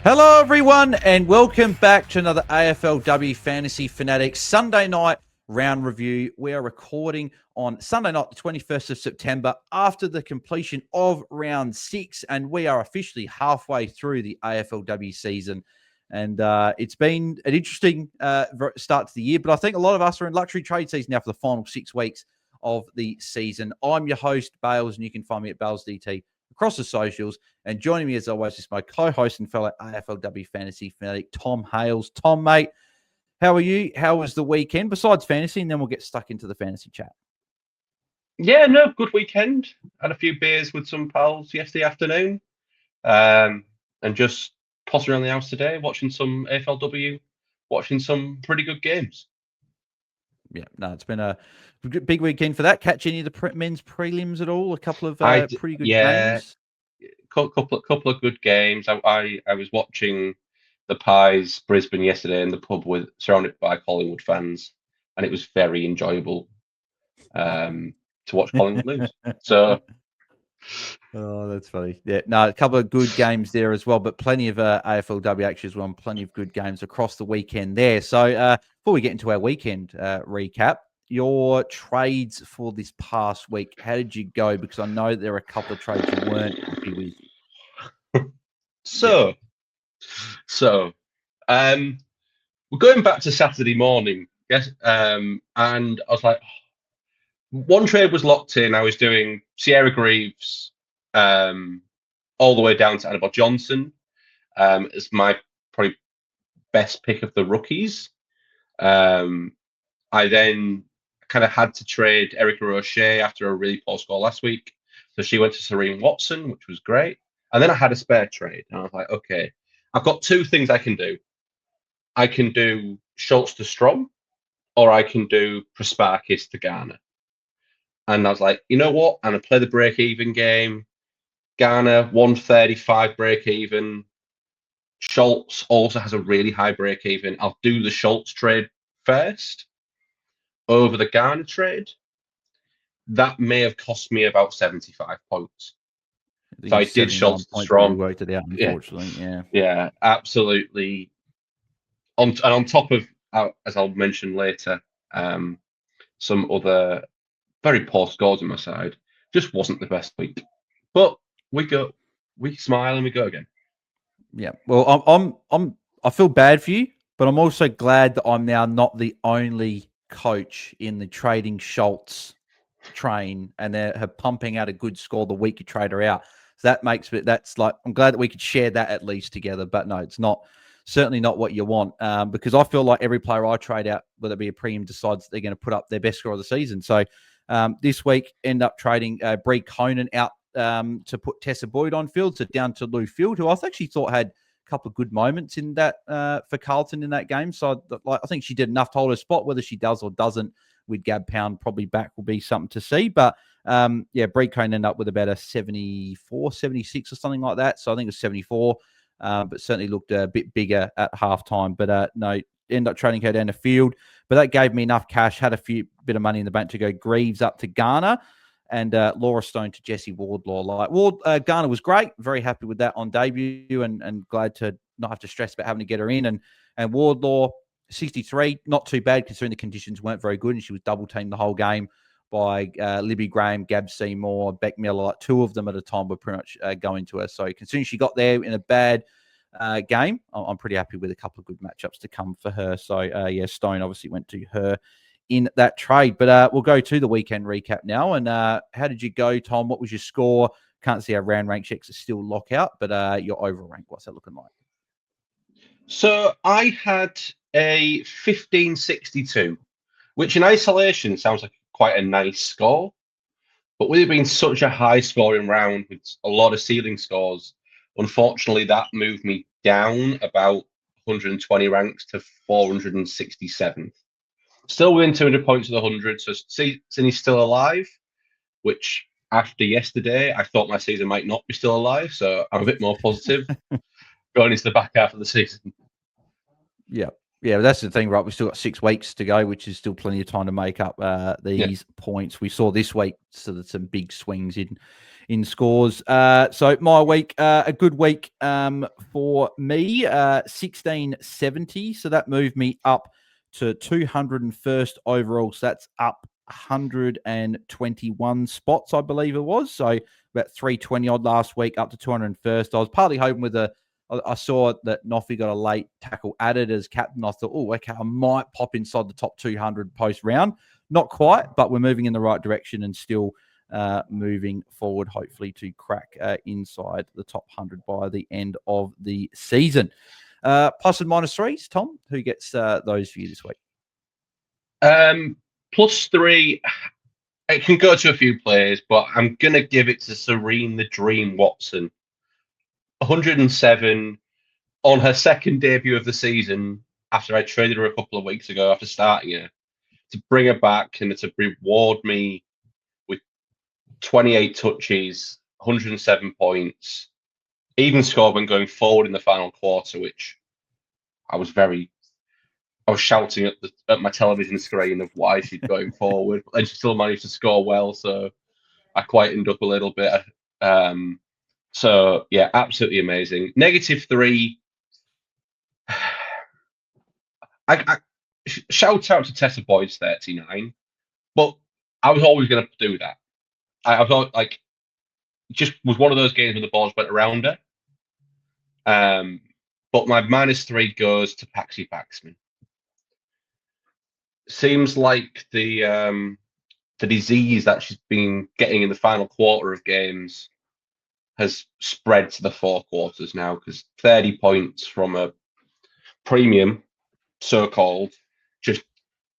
Hello, everyone, and welcome back to another AFLW Fantasy Fanatics Sunday night round review. We are recording on Sunday night, the 21st of September, after the completion of round 6, and we are officially halfway through the AFLW season. And it's been an interesting start to the year, but I think a lot of us are in luxury trade season now for the final 6 weeks of the season. I'm your host, Bales, and you can find me at BAILSDT across the socials. And joining me, as always, is my co-host and fellow AFLW Fantasy Fanatic, Tom Hales. Tom, mate, how are you? How was the weekend, besides fantasy? And then we'll get stuck into the fantasy chat. Yeah, no, good weekend. Had a few beers with some pals yesterday afternoon. And just pottering around the house today, watching some AFLW, watching some pretty good games. Yeah, no, it's been a big weekend for that. Catch any of the men's prelims at all? A couple of pretty good games? Couple of good games. I was watching the Pies Brisbane yesterday in the pub surrounded by Collingwood fans, and it was very enjoyable to watch Collingwood lose. So, oh, that's funny. Yeah, no, a couple of good games there as well, but plenty of AFLW action as well, and plenty of good games across the weekend there. So before we get into our weekend recap, your trades for this past week, how did you go? Because I know there are a couple of trades you weren't happy with. So, we're going back to Saturday morning, yes. And I was like, one trade was locked in. I was doing Sierra Greaves, all the way down to Annabelle Johnson, as my probably best pick of the rookies. I then kind of had to trade Erica O'Shea after a really poor score last week, so she went to Serene Watson, which was great. And then I had a spare trade, and I was like, okay, I've got two things I can do. I can do Schultz to Strom, or I can do Prosparkis to Garner. And I was like, you know what? I'm going to play the break-even game. Garner, 135 break-even. Schultz also has a really high break-even. I'll do the Schultz trade first over the Garner trade. That may have cost me about 75 points. So I did Schultz to Strom. Worked it out, unfortunately. Yeah, absolutely. On top of, as I'll mention later, some other very poor scores on my side. Just wasn't the best week. But we smile and we go again. Yeah. Well, I feel bad for you, but I'm also glad that I'm now not the only coach in the trading Schultz train, and they're pumping out a good score the week you trade her out. So that's like, I'm glad that we could share that at least together. But no, it's certainly not what you want, because I feel like every player I trade out, whether it be a premium, decides they're going to put up their best score of the season. So this week, end up trading Bree Conan out to put Tessa Boyd on field, so down to Lou Field, who I actually thought had a couple of good moments in that for Carlton in that game. So I think she did enough to hold her spot. Whether she does or doesn't with Gab Pound probably back will be something to see. But Bree Conan ended up with about a 74, 76 or something like that. So I think it was 74, but certainly looked a bit bigger at halftime. But no, end up trading her down the field. But that gave me enough cash, had a bit of money in the bank to go Greaves up to Garner, and Laura Stone to Jesse Wardlaw. Garner was great. Very happy with that on debut, and glad to not have to stress about having to get her in. And Wardlaw, 63, not too bad considering the conditions weren't very good, and she was double teamed the whole game by Libby Graham, Gab Seymour, Beck Miller. Like two of them at a time were pretty much going to her. So considering she got there in a bad game, I'm pretty happy with a couple of good matchups to come for her. So Stone obviously went to her in that trade. But we'll go to the weekend recap now. And how did you go, Tom? What was your score? Can't see our round rank checks are still lockout, but your overall rank, what's that looking like? So I had a 1562, which in isolation sounds like quite a nice score. But with it being such a high scoring round with a lot of ceiling scores, unfortunately, that moved me down about 120 ranks to 467th. Still within 200 points of the 100, so Sydney's still alive, which after yesterday, I thought my season might not be still alive, so I'm a bit more positive going into the back half of the season. Yeah, that's the thing, right? We've still got 6 weeks to go, which is still plenty of time to make up these points. We saw this week, so there's some big swings in in scores. So my week, a good week for me, 1670. So that moved me up to 201st overall. So that's up 121 spots, I believe it was. So about 320 odd last week, up to 201st. I was partly hoping with I saw that Noffy got a late tackle added as captain. I thought, oh, okay, I might pop inside the top 200 post round. Not quite, but we're moving in the right direction and still moving forward, hopefully to crack inside the top 100 by the end of the season. Plus and minus threes, Tom, who gets those for you this week? +3, it can go to a few players, but I'm going to give it to Serene the Dream Watson. 107 on her second debut of the season after I traded her a couple of weeks ago after starting her, to bring her back and to reward me with 28 touches, 107 points, even scored when going forward in the final quarter, which I was shouting at my television screen of why she's going forward, and she still managed to score well, so I quietened up a little bit. So yeah, absolutely amazing. -3. I shout out to Tessa Boyd's 39, but I was always going to do that. I thought like just was one of those games where the balls went around her. But my -3 goes to Paxi Paxman. Seems like the disease that she's been getting in the final quarter of games has spread to the 4 quarters now, because 30 points from a premium, so-called, just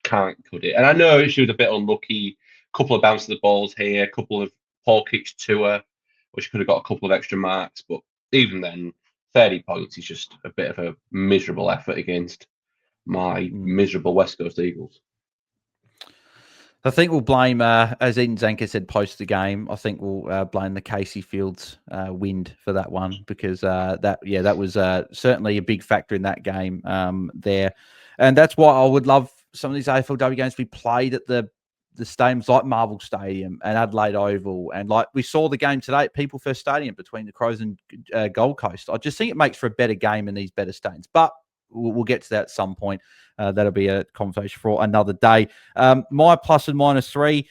can't cut it. And I know she was a bit unlucky, a couple of bounces of the balls here, a couple of poor kicks to her, which could have got a couple of extra marks, but even then, 30 points is just a bit of a miserable effort against my miserable West Coast Eagles. I think we'll blame, as Eden Zanker said post the game, I think we'll blame the Casey Fields wind for that one, because that was certainly a big factor in that game there. And that's why I would love some of these AFLW games to be played at the stadiums like Marvel Stadium and Adelaide Oval. And like we saw the game today at People First Stadium between the Crows and Gold Coast. I just think it makes for a better game in these better stadiums. But we'll get to that at some point. That'll be a conversation for another day. My plus and -3.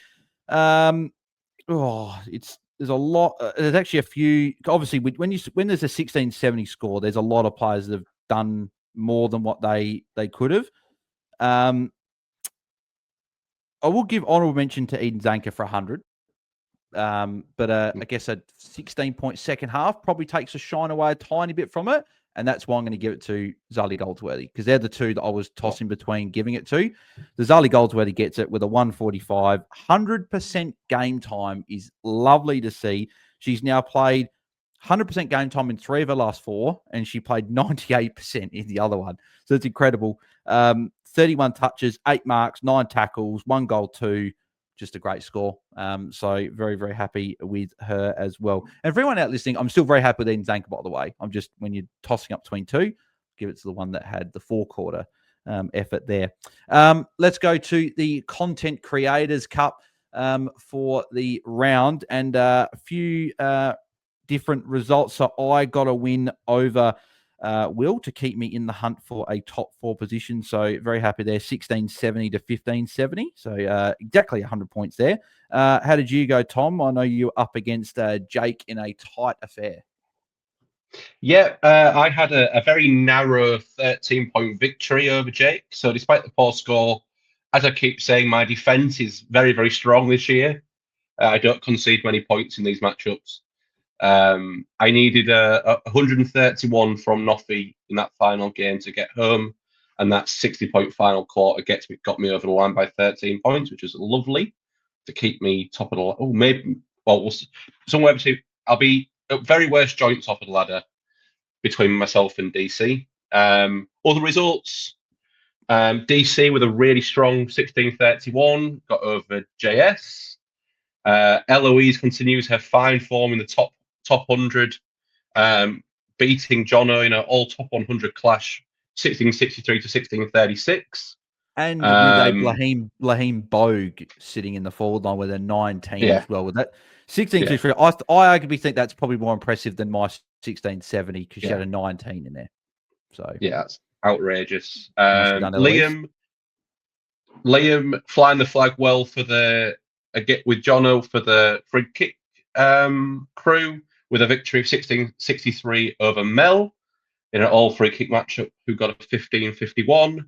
There's a lot. There's actually a few. Obviously, when there's a 1670 score, there's a lot of players that have done more than what they could have. I will give honorable mention to Eden Zanker for 100. But I guess a 16-point second half probably takes a shine away a tiny bit from it. And that's why I'm going to give it to Zali Goldsworthy, because they're the two that I was tossing between giving it to. The Zali Goldsworthy gets it with a 145. 100% game time is lovely to see. She's now played 100% game time in 3 of her last 4, and she played 98% in the other one. So it's incredible. 31 touches, 8 marks, 9 tackles, 1 goal, 2. Just a great score. So very, very happy with her as well. And for everyone out listening, I'm still very happy with Eden Zanker, by the way. I'm just, when you're tossing up between 2, give it to the one that had the 4-quarter effort there. Let's go to the Content Creators Cup for the round, and a few different results. So I got a win over Will to keep me in the hunt for a top 4 position. So very happy there, 1670 to 1570. So exactly 100 points there. How did you go, Tom? I know you were up against Jake in a tight affair. Yeah, I had a very narrow 13-point victory over Jake. So despite the poor score, as I keep saying, my defense is very, very strong this year. I don't concede many points in these matchups. I needed a 131 from Noffy in that final game to get home, and that 60-point final quarter got me over the line by 13 points, which is lovely to keep me top of the ladder. Oh, maybe, well, somewhere between, I'll be at very worst joint top of the ladder between myself and DC. Other results, DC with a really strong 1631 got over JS. Eloise continues her fine form in the top 100, beating Jono in an all top 100 clash, 1663 to 1636. And with a Lahim Bogue sitting in the forward line with a 19 as well. With that 16-2-3. I arguably think that's probably more impressive than my 16-70 because she had a 19 in there. So yeah, that's outrageous. Nicely done, Eloise. Liam flying the flag well for with Jono for the free kick crew with a victory of 16-63 over Mel in an all free kick matchup, who got a 15-51.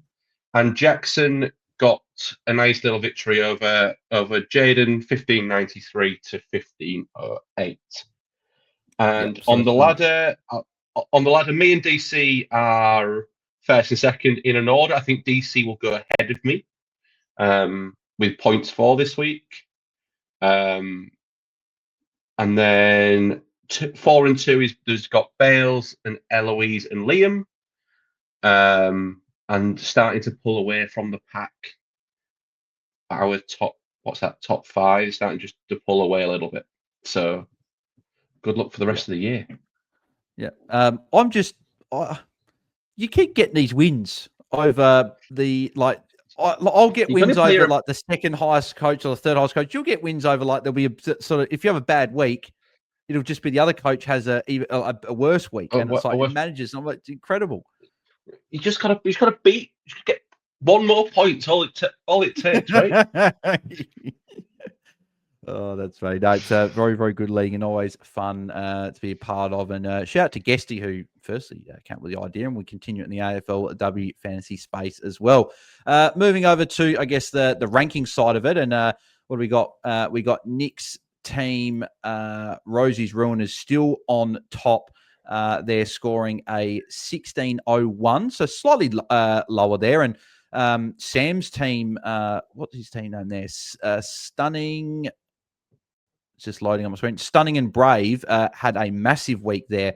And Jackson got a nice little victory over Jaiden, 15-93 to 15-08. And on the ladder, me and DC are first and second in an order. I think DC will go ahead of me with points for this week. And then 4 and 2 there's got Bales and Eloise and Liam. And starting to pull away from the pack. Our top 5 starting just to pull away a little bit. So good luck for the rest of the year. Yeah. I'm just you keep getting these wins over the I'll get wins over like the second highest coach or the third highest coach. You'll get wins over like there'll be a sort of, if you have a bad week, it'll just be the other coach has a worse week, and it's like it manages. And I'm like, it's incredible. You just gotta get one more point. All it takes, right? Oh, that's right. No, it's a very, very good league and always fun to be a part of. And shout out to Guesty, who firstly came up with the idea, and we continue in the AFLW Fantasy space as well. Moving over to, I guess, the ranking side of it. And what do we got? We got Nick's team, Rosie's Ruin, is still on top. They're scoring a 16-01, so slightly lower there. And Sam's team, what's his team name there? Stunning. It's just loading on my screen. Stunning and Brave had a massive week there,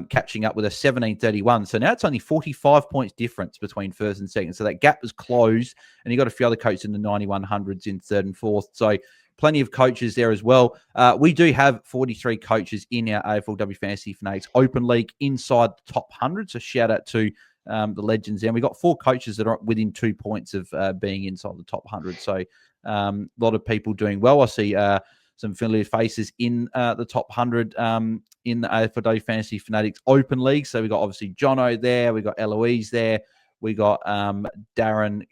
catching up with a 17-31. So now it's only 45 points difference between first and second. So that gap was closed, and you got a few other coaches in the 9100s in third and fourth. So plenty of coaches there as well. We do have 43 coaches in our AFLW Fantasy Fanatics Open League inside the top 100. So shout out to the legends there. And we got 4 coaches that are within 2 points of being inside the top 100. So a lot of people doing well. I see some familiar faces in the top 100 in the AFLW Fantasy Fanatics Open League. So we got obviously Jono there. We got Eloise there. We got Darren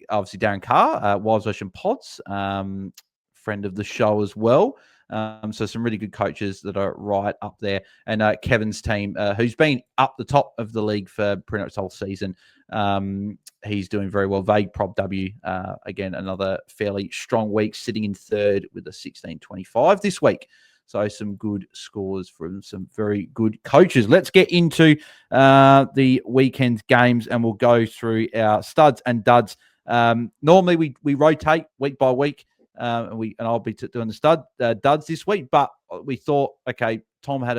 Carr, Wild Ocean Pods, friend of the show as well. So some really good coaches that are right up there. And Kevin's team, who's been up the top of the league for pretty much the whole season. He's doing very well. Vague Prob W, again, another fairly strong week, sitting in third with a 16-25 this week. So some good scores from some very good coaches. Let's get into the weekend games, and we'll go through our studs and duds. Normally we rotate week by week. And I'll be doing the duds this week, but we thought, okay, Tom had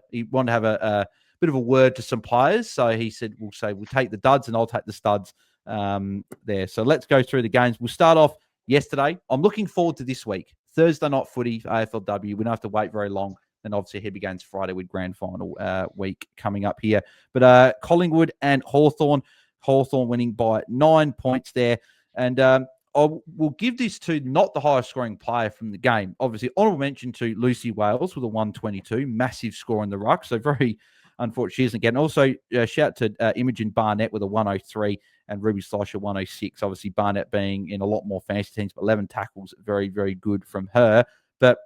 he wanted to have a bit of a word to some players, so he said we'll take the duds and I'll take the studs there. So let's go through the games. We'll start off yesterday. I'm looking forward to this week, Thursday night footy for AFLW. We don't have to wait very long. Then obviously heavy games Friday with grand final week coming up here. But Collingwood and Hawthorn winning by 9 points there, and we'll give this to not the highest scoring player from the game. Obviously, honourable mention to Lucy Wales with a 122, massive score in the ruck. So very unfortunate she isn't getting. Also, shout out to Imogen Barnett with a 103 and Ruby Slasher 106. Obviously, Barnett being in a lot more fantasy teams, but 11 tackles, very, very good from her. But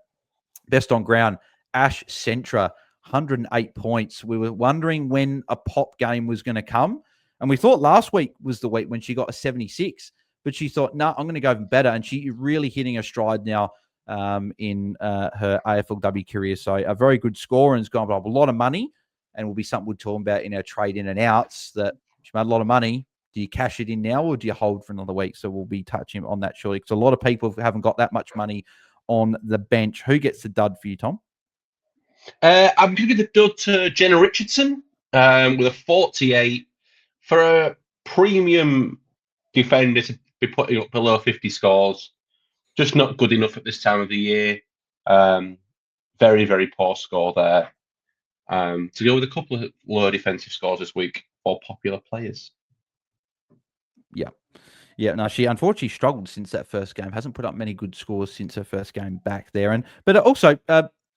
best on ground, Ash Centra, 108 points. We were wondering when a pop game was going to come. And we thought last week was the week when she got a 76. But she thought, no, I'm going to go even better. And she's really hitting her stride now in her AFLW career. So a very good score, and has gone up a lot of money, and will be something we'll talk about in our trade in and outs, that she made a lot of money. Do you cash it in now, or do you hold for another week? So we'll be touching on that shortly, because a lot of people haven't got that much money on the bench. Who gets the dud for you, Tom? I'm going to give the dud to Jenna Richardson with a 48 for a premium defender to be putting up below 50 scores. Just not good enough at this time of the year. Very, very poor score there. To go with a couple of low defensive scores this week for popular players. Yeah, no, she unfortunately struggled since that first game. Hasn't put up many good scores since her first game back there. But also,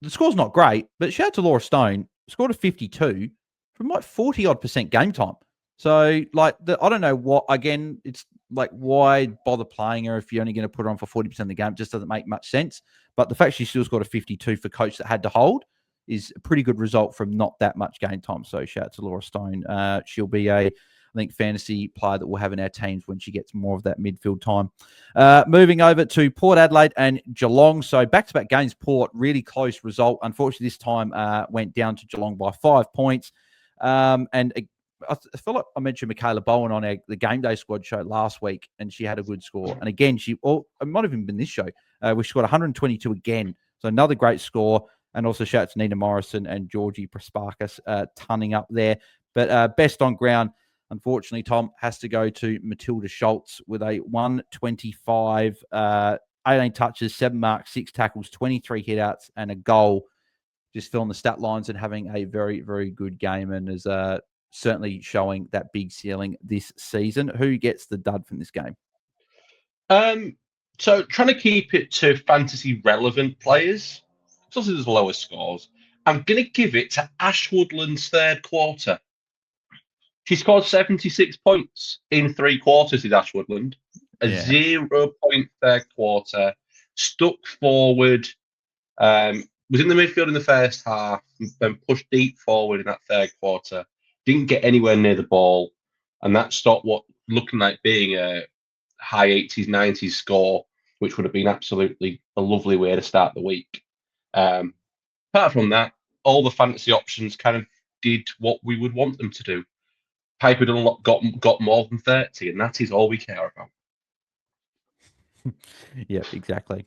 the score's not great, but shout out to Laura Stone, scored a 52 from like 40-odd% game time. So, like, I don't know what, again, it's like, why bother playing her if you're only going to put her on for 40% of the game? It just doesn't make much sense. But the fact she still scored a 52 for coach that had to hold is a pretty good result from not that much game time. So, shout out to Laura Stone. She'll be I think, fantasy player that we'll have in our teams when she gets more of that midfield time. Moving over to Port Adelaide and Geelong. So back-to-back games, Port, really close result. Unfortunately, this time went down to Geelong by 5 points. And I feel like I mentioned Michaela Bowen on the Game Day Squad show last week, and she had a good score. And again, it might have even been this show, where she got 122 again. So another great score. And also shout out to Nina Morrison and Georgie Prasparkas tunning up there. But best on ground, unfortunately, Tom, has to go to Matilda Schultz with a 125, 18 touches, 7 marks, 6 tackles, 23 hitouts, and a goal. Just filling the stat lines and having a very, very good game, and is certainly showing that big ceiling this season. Who gets the dud from this game? So trying to keep it to fantasy relevant players, so there's lower scores. I'm going to give it to Ash Woodland's third quarter. She scored 76 points in 3 quarters with Ash Woodland. A 0-point third quarter, stuck forward, was in the midfield in the first half, then pushed deep forward in that third quarter. Didn't get anywhere near the ball, and that stopped what looking like being a high 80s, 90s score, which would have been absolutely a lovely way to start the week. Apart from that, all the fantasy options kind of did what we would want them to do. Piper Dunlop got more than 30, and that is all we care about. Yeah, exactly.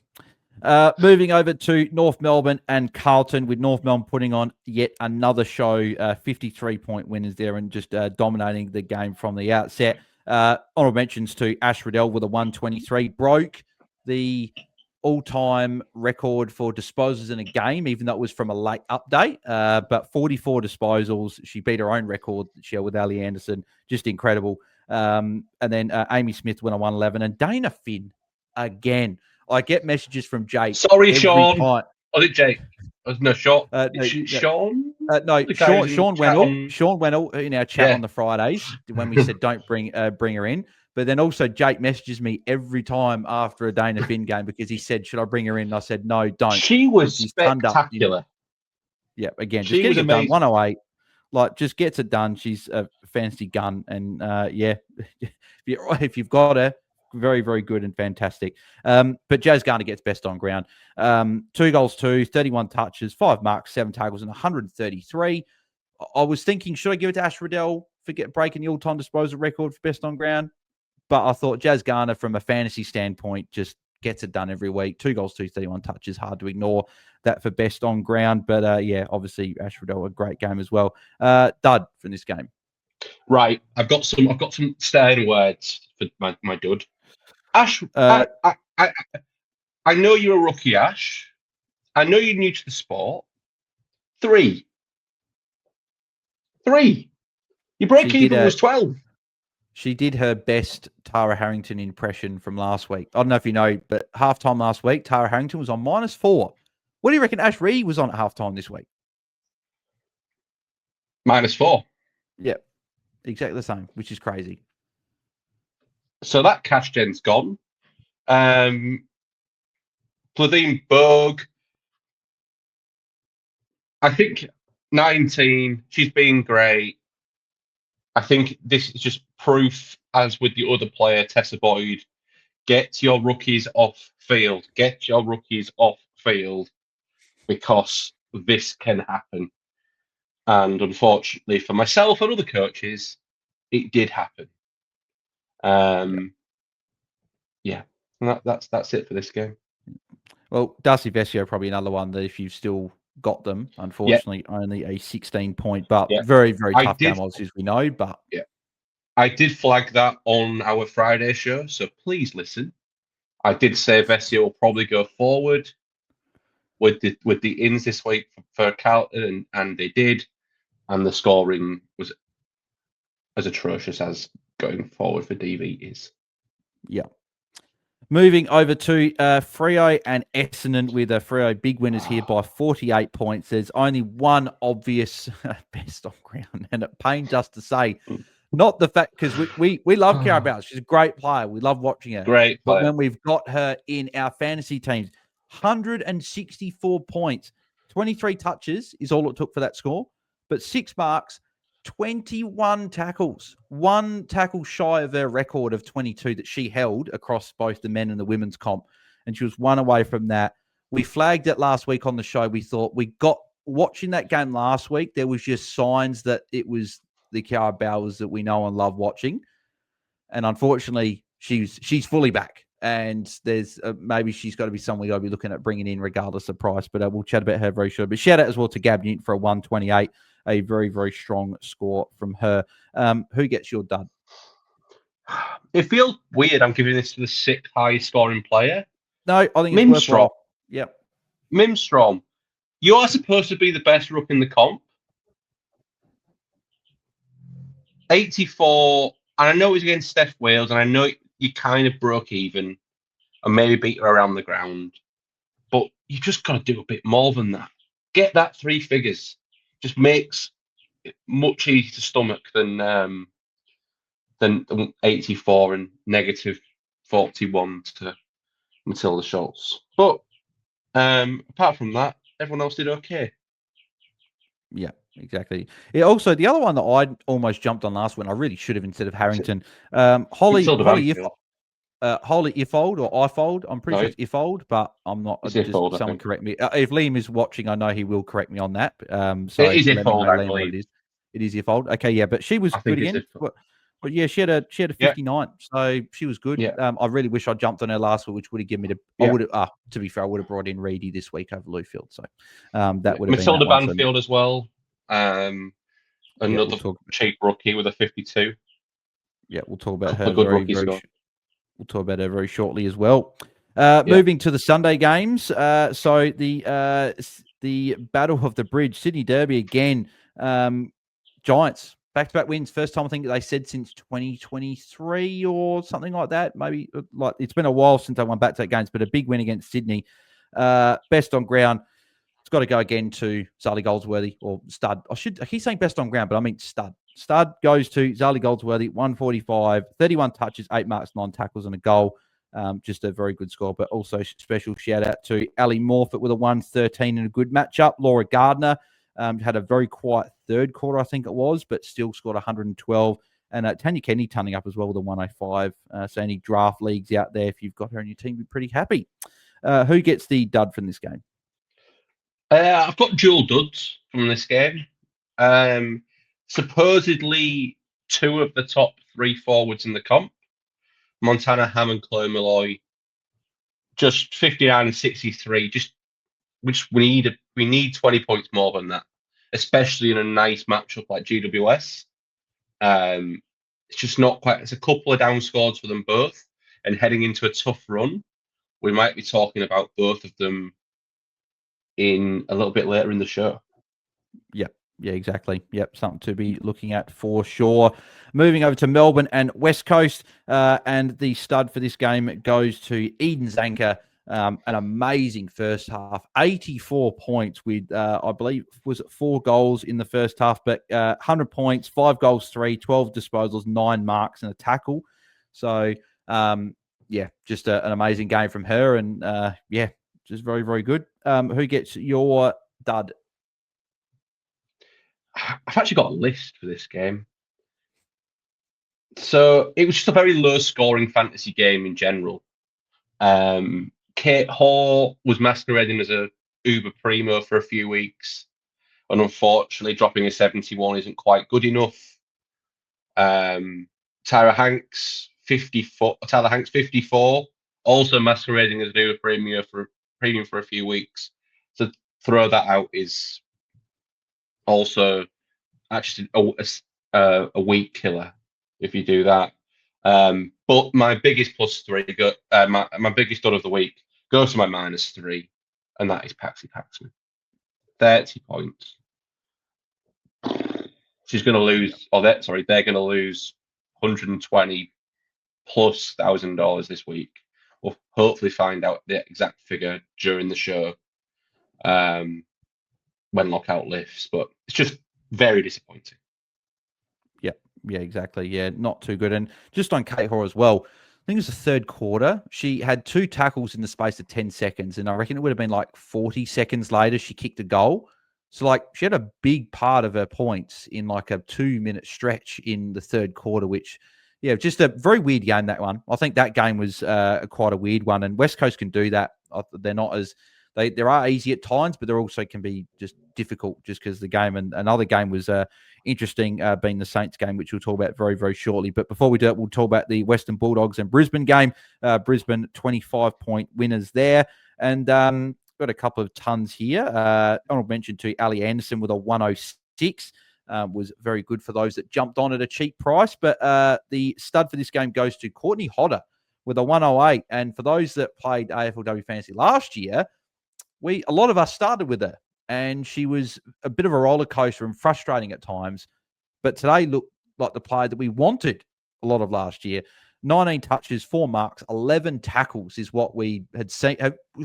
Moving over to North Melbourne and Carlton, with North Melbourne putting on yet another show, 53-point winners there, and just dominating the game from the outset. Honorable mentions to Ash Riddell with a 123, broke the all-time record for disposals in a game, even though it was from a late update. But 44 disposals. She beat her own record share with Ali Anderson. Just incredible. And then Amy Smith went on 111. And Dana Finn, again. I get messages from Jake. Sorry, Sean. Was it Jake? No, Sean. Sean? Sean Wennell. Sean Wennell in our chat on the Fridays when we said don't bring her in. But then also Jake messages me every time after a Dana Finn game because he said, should I bring her in? And I said, no, don't. She was spectacular. Yeah, again, just getting it done. 108. Like, just gets it done. She's a fantasy gun. And, if you've got her, very, very good and fantastic. But Jazz Garner gets best on ground. 2 goals, 31 touches, 5 marks, 7 tackles, and 133. I was thinking, should I give it to Ash Riddell for breaking the all-time disposal record for best on ground? But I thought Jazz Garner, from a fantasy standpoint, just gets it done every week. 2 goals, 31 touches. Hard to ignore that for best on ground. But, obviously, Ash Riddell, a great game as well. Dud from this game. Right. I've got some stern words for my dud. Ash, I know you're a rookie, Ash. I know you're new to the sport. 3. Your break even was 12. She did her best Tara Harrington impression from last week. I don't know if you know, but halftime last week, Tara Harrington was on -4. What do you reckon Ash Reed was on at halftime this week? -4. Yeah, exactly the same, which is crazy. So that cash gen's gone. Pladine Berg, I think 19. She's been great. I think this is just proof, as with the other player, Tessa Boyd, get your rookies off field. Get your rookies off field, because this can happen. And unfortunately for myself and other coaches, it did happen. That's it for this game. Well, Darcy Vesio, probably another one that if you've still got them, unfortunately, only a 16-point, but very, very tough game, as we know. But I did flag that on our Friday show, so please listen. I did say Vesio will probably go forward with the ins this week for Carlton, and they did, and the scoring was as atrocious as going forward for DV is. Yeah. Moving over to Freo and Essendon, with Freo big winners here by 48 points. There's only one obvious best on ground, and it pains us to say, not the fact, because we love Cara Bowles. She's a great player. We love watching her. Great player. But when we've got her in our fantasy teams, 164 points, 23 touches is all it took for that score, but 6 marks, 21 tackles, 1 tackle shy of her record of 22 that she held across both the men and the women's comp. And she was 1 away from that. We flagged it last week on the show. We thought watching that game last week, there was just signs that it was the Cara Bowles that we know and love watching. And unfortunately, she's fully back. And there's maybe she's got to be someone I'll be looking at bringing in regardless of price. But we'll chat about her very short. But shout out as well to Gab Newton for a 128. A very, very strong score from her. Who gets your dud? It feels weird. I'm giving this to the 6th highest scoring player. No, I think it's worthwhile. Yep. Mimstrom, you are supposed to be the best ruck in the comp. 84, and I know it was against Steph Wales, and I know you kind of broke even and maybe beat her around the ground, but you just got to do a bit more than that. Get that 3 figures. Just makes it much easier to stomach than 84 and negative 41 to Matilda Schultz. But apart from that, everyone else did okay. Yeah, exactly. Yeah, also, the other one that I almost jumped on last one, I really should have instead of Harrington. Holly Iffold or Ifold. I'm pretty sure it's Iffold, but I'm not. It's just Iffold, someone correct me. If Liam is watching, I know he will correct me on that. So it is Iffold, I believe. It is Iffold. Okay, yeah, but she was good again. But yeah, she had a 59, so she was good. Yeah. I really wish I jumped on her last week, which would have given me I would have. To be fair, I would have brought in Reedy this week over Lewfield. So that would have Matilda been Banfield as well. Another cheap rookie with a 52. Yeah, we'll talk about her. We'll talk about her very shortly as well. Moving to the Sunday games. So the Battle of the Bridge, Sydney Derby again. Giants, back-to-back wins. First time I think they said since 2023 or something like that. Maybe like it's been a while since they won back-to-back games, but a big win against Sydney. Best on ground. It's got to go again to Zali Goldsworthy or Stud. I keep saying best on ground, but I mean Stud. Stud goes to Zali Goldsworthy, 145, 31 touches, 8 marks, 9 tackles, and a goal. Just a very good score, but also special shout-out to Ali Morfitt with a 113 and a good matchup. Laura Gardner had a very quiet third quarter, I think it was, but still scored 112. And Tanya Kennedy turning up as well with a 105. So any draft leagues out there, if you've got her in your team, be pretty happy. Who gets the dud from this game? I've got dual duds from this game. Supposedly 2 of the top 3 forwards in the comp, Montana Ham and Chloe Malloy, just 59 and 63. Which we need 20 points more than that, especially in a nice matchup like GWS. It's just not quite. It's a couple of down scores for them both, and heading into a tough run, we might be talking about both of them in a little bit later in the show. Yeah, exactly. Yep, something to be looking at for sure. Moving over to Melbourne and West Coast, and the stud for this game goes to Eden Zanker. An amazing first half, 84 points with, I believe, was it 4 goals in the first half, but 100 points, 5 goals, 3, 12 disposals, 9 marks, and a tackle. So, just an amazing game from her, and just very, very good. Who gets your dud? I've actually got a list for this game. So it was just a very low-scoring fantasy game in general. Kate Hall was masquerading as a uber primo for a few weeks, and unfortunately, dropping a 71 isn't quite good enough. Tyler Hanks, 54, also masquerading as an uber premium for a few weeks. So throw that out is also actually a weak killer if you do that. But my biggest +3, my biggest dud of the week goes to my -3, and that is Paxi Paxman. 30 points. She's going to lose, they're going to lose $120,000+ this week. We'll hopefully find out the exact figure during the show when lockout lifts. But it's just very disappointing. Yeah, exactly. Yeah, not too good. And just on Kate Hoare as well, I think it was the third quarter. She had 2 tackles in the space of 10 seconds. And I reckon it would have been like 40 seconds later, she kicked a goal. So, like, she had a big part of her points in like a 2-minute stretch in the third quarter, which, yeah, just a very weird game, that one. I think that game was quite a weird one. And West Coast can do that. They're not as, they are easy at times, but they also can be just difficult just because the game. And another game was interesting, being the Saints game, which we'll talk about very, very shortly. But before we do it, we'll talk about the Western Bulldogs and Brisbane game. Brisbane 25-point winners there. And got a couple of tons here. Honorable mention to Ali Anderson with a 106. Was very good for those that jumped on at a cheap price. But the stud for this game goes to Courtney Hodder with a 108. And for those that played AFLW Fantasy last year, a lot of us started with her. And she was a bit of a roller coaster and frustrating at times. But today looked like the player that we wanted a lot of last year. 19 touches, 4 marks, 11 tackles is what we had seen.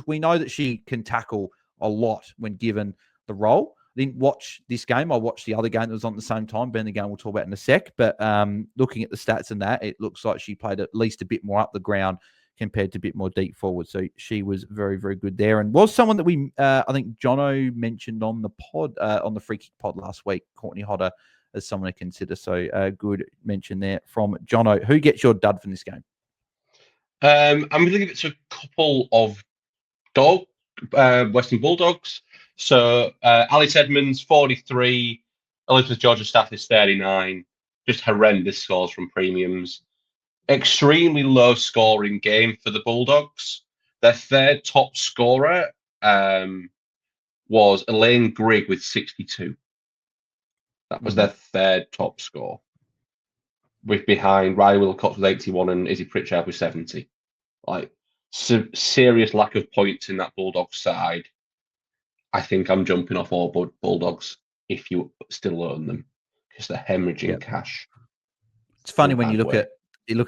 We know that she can tackle a lot when given the role. I didn't watch this game. I watched the other game that was on at the same time. Ben, the game we'll talk about in a sec. But looking at the stats and that, it looks like she played at least a bit more up the ground compared to a bit more deep forward. So she was very, very good there. And was someone that we, I think Jono mentioned on the pod, on the Free Kick pod last week, Courtney Hodder, as someone to consider. So good mention there from Jono. Who gets your dud from this game? I'm going to give it to a couple of Western Bulldogs. So Alice Edmonds, 43. Elizabeth Georgia-Staff is 39. Just horrendous scores from premiums. Extremely low scoring game for the Bulldogs. Their third top scorer was Elaine Grigg with 62. That was their third top score. With behind Riley Wilcox with 81 and Izzy Pritchard with 70. Like, serious lack of points in that Bulldogs side. I think I'm jumping off all Bulldogs if you still own them because they're hemorrhaging cash. It's funny when you look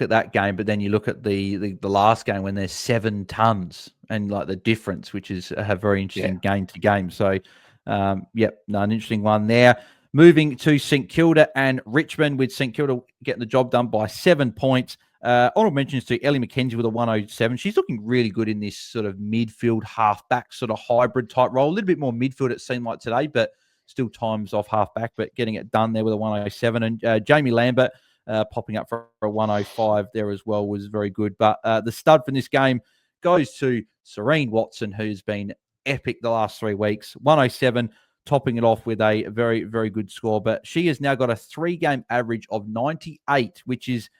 at that game, but then you look at the last game when there's 7 tons and like the difference, which is a very interesting game to game. So, an interesting one there. Moving to St Kilda and Richmond, with St Kilda getting the job done by 7 points. Honorable mentions to Ellie McKenzie with a 107. She's looking really good in this sort of midfield halfback sort of hybrid type role. A little bit more midfield it seemed like today, but still times off halfback, but getting it done there with a 107. And Jamie Lambert popping up for a 105 there as well was very good. But the stud from this game goes to Serene Watson, who's been epic the last 3 weeks. 107, topping it off with a very, very good score. But she has now got a 3-game average of 98, which is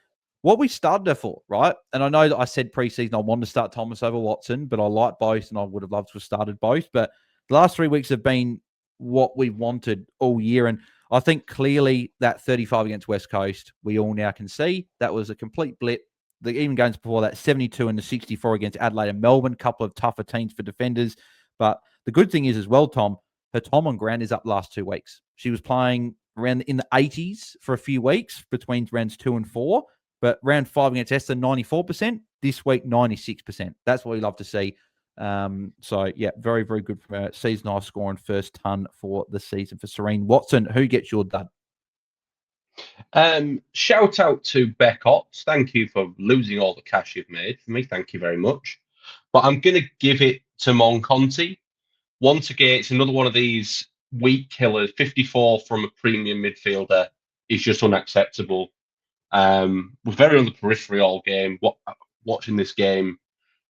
what we started her for, right? And I know that I said preseason I wanted to start Thomas over Watson, but I like both and I would have loved to have started both. But the last 3 weeks have been what we wanted all year. And I think clearly that 35 against West Coast, we all now can see that was a complete blip. The even games before that, 72 and the 64 against Adelaide and Melbourne, a couple of tougher teams for defenders. But the good thing is as well, Tom, her time on ground is up the last 2 weeks. She was playing around in the 80s for a few weeks between rounds 2 and 4. But round 5 against Esther, 94%. This week, 96%. That's what we love to see. Very, very good for season high score and first ton for the season for Serene Watson. Who gets your dud? Shout out to Beck Otts. Thank you for losing all the cash you've made for me. Thank you very much. But I'm going to give it to Monconti. Once again, it's another one of these weak killers. 54 from a premium midfielder is just unacceptable. We're very on the periphery all game. Watching this game,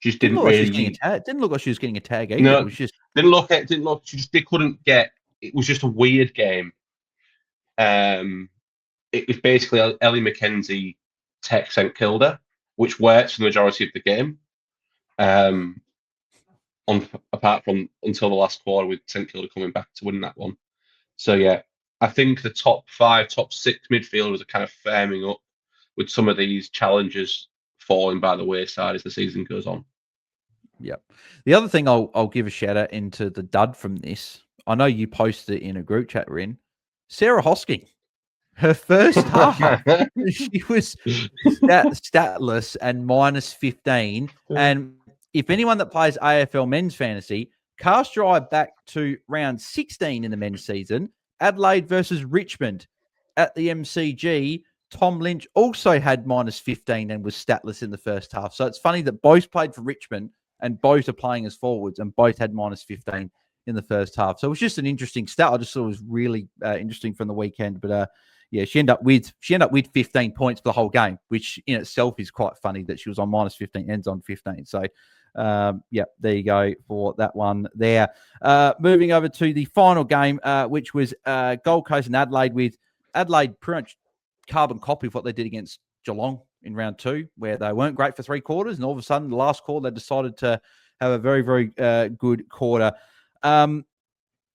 just didn't really. Didn't look like she was getting a tag either. No, it was just didn't look. They couldn't get. It was just a weird game. It was basically Ellie McKenzie tech St Kilda, which works for the majority of the game. Apart from until the last quarter with St Kilda coming back to win that one. So yeah, I think the top 5, top 6 midfielders are kind of firming up with some of these challenges falling by the wayside as the season goes on. Yep. The other thing I'll give a shout out into the dud from this. I know you posted it in a group chat we're in. Sarah Hosking. Her first half, she was statless and -15. And if anyone that plays AFL men's fantasy, cast your eye back to round 16 in the men's season, Adelaide versus Richmond at the MCG. Tom Lynch also had -15 and was statless in the first half. So it's funny that both played for Richmond and both are playing as forwards and both had -15 in the first half. So it was just an interesting stat. I just thought it was really interesting from the weekend. But yeah, she ended up with 15 points for the whole game, which in itself is quite funny that she was on -15, ends on 15. So yeah, there you go for that one there. Moving over to the final game, which was Gold Coast and Adelaide, with Adelaide pretty much carbon copy of what they did against Geelong in round 2, where they weren't great for 3 quarters, and all of a sudden, the last quarter, they decided to have a very, very good quarter.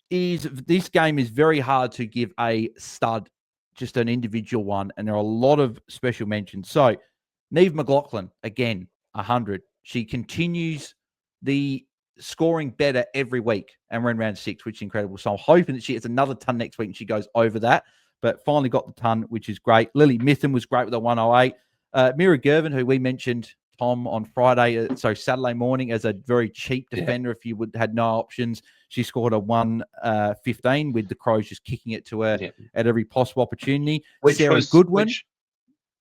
This game is very hard to give a stud, just an individual one, and there are a lot of special mentions. So, Neve McLaughlin, again, 100. She continues the scoring better every week, and we're in round 6, which is incredible. So I'm hoping that she gets another ton next week and she goes over that, but finally got the ton, which is great. Lily Mitham was great with a 108. Mira Gervin, who we mentioned, Tom, on Saturday morning, as a very cheap defender, if you had no options, she scored a 115 with the Crows just kicking it to her at every possible opportunity. Sarah Goodwin.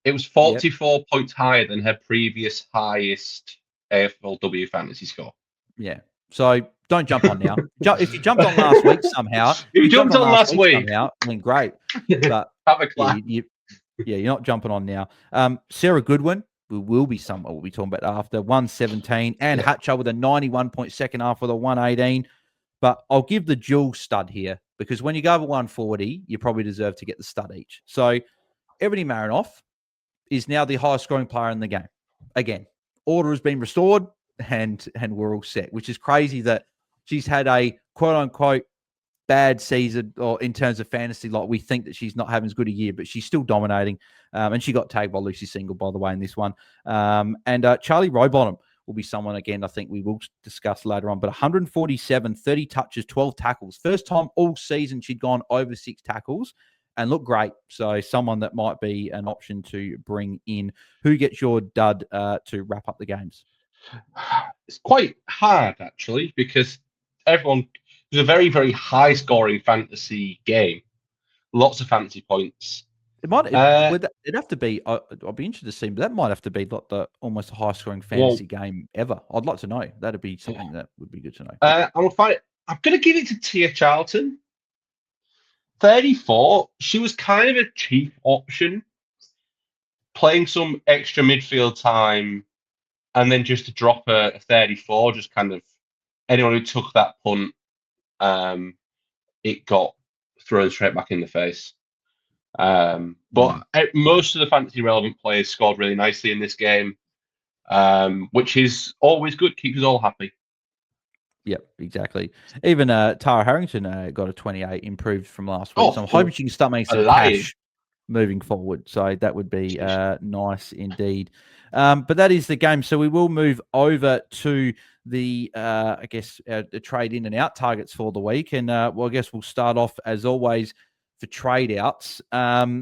It was 44 points higher than her previous highest AFLW fantasy score. Yeah. So don't jump on now. If you jumped on last week somehow, you jumped on last week somehow, I mean, great. But have a clap. You're not jumping on now. Sarah Goodwin, who will be someone we'll be talking about after, 117, and Hatcher with a 91 point second half with a 118. But I'll give the dual stud here, because when you go over 140, you probably deserve to get the stud each. So Ebony Marinoff is now the highest scoring player in the game. Again, order has been restored, and we're all set, which is crazy that she's had a quote-unquote bad season, or in terms of fantasy, like we think that she's not having as good a year, but she's still dominating. And she got tagged by Lucy Single, by the way, in this one. And Charlie Rowbottom will be someone, again, I think we will discuss later on, but 147, 30 touches, 12 tackles. First time all season she'd gone over 6 tackles and looked great. So someone that might be an option to bring in. Who gets your dud to wrap up the games? It's quite hard, actually, because it was a very, very high-scoring fantasy game. Lots of fantasy points. It'd have to be. I'll be interested to see, but that might have to be like almost the highest-scoring fantasy game ever. I'd like to know. That'd be something that would be good to know. I'm going to give it to Tia Charlton. 34. She was kind of a cheap option, playing some extra midfield time, and then just to drop a 34, just kind of anyone who took that punt, it got thrown straight back in the face. But most of the fantasy relevant players scored really nicely in this game, which is always good. Keeps us all happy. Yep, exactly. Even Tara Harrington got a 28, improved from last week. So I'm hoping she can start making some cash moving forward. So that would be nice indeed. But that is the game. So we will move over to the, the trade in and out targets for the week. And I guess we'll start off, as always, for trade outs. What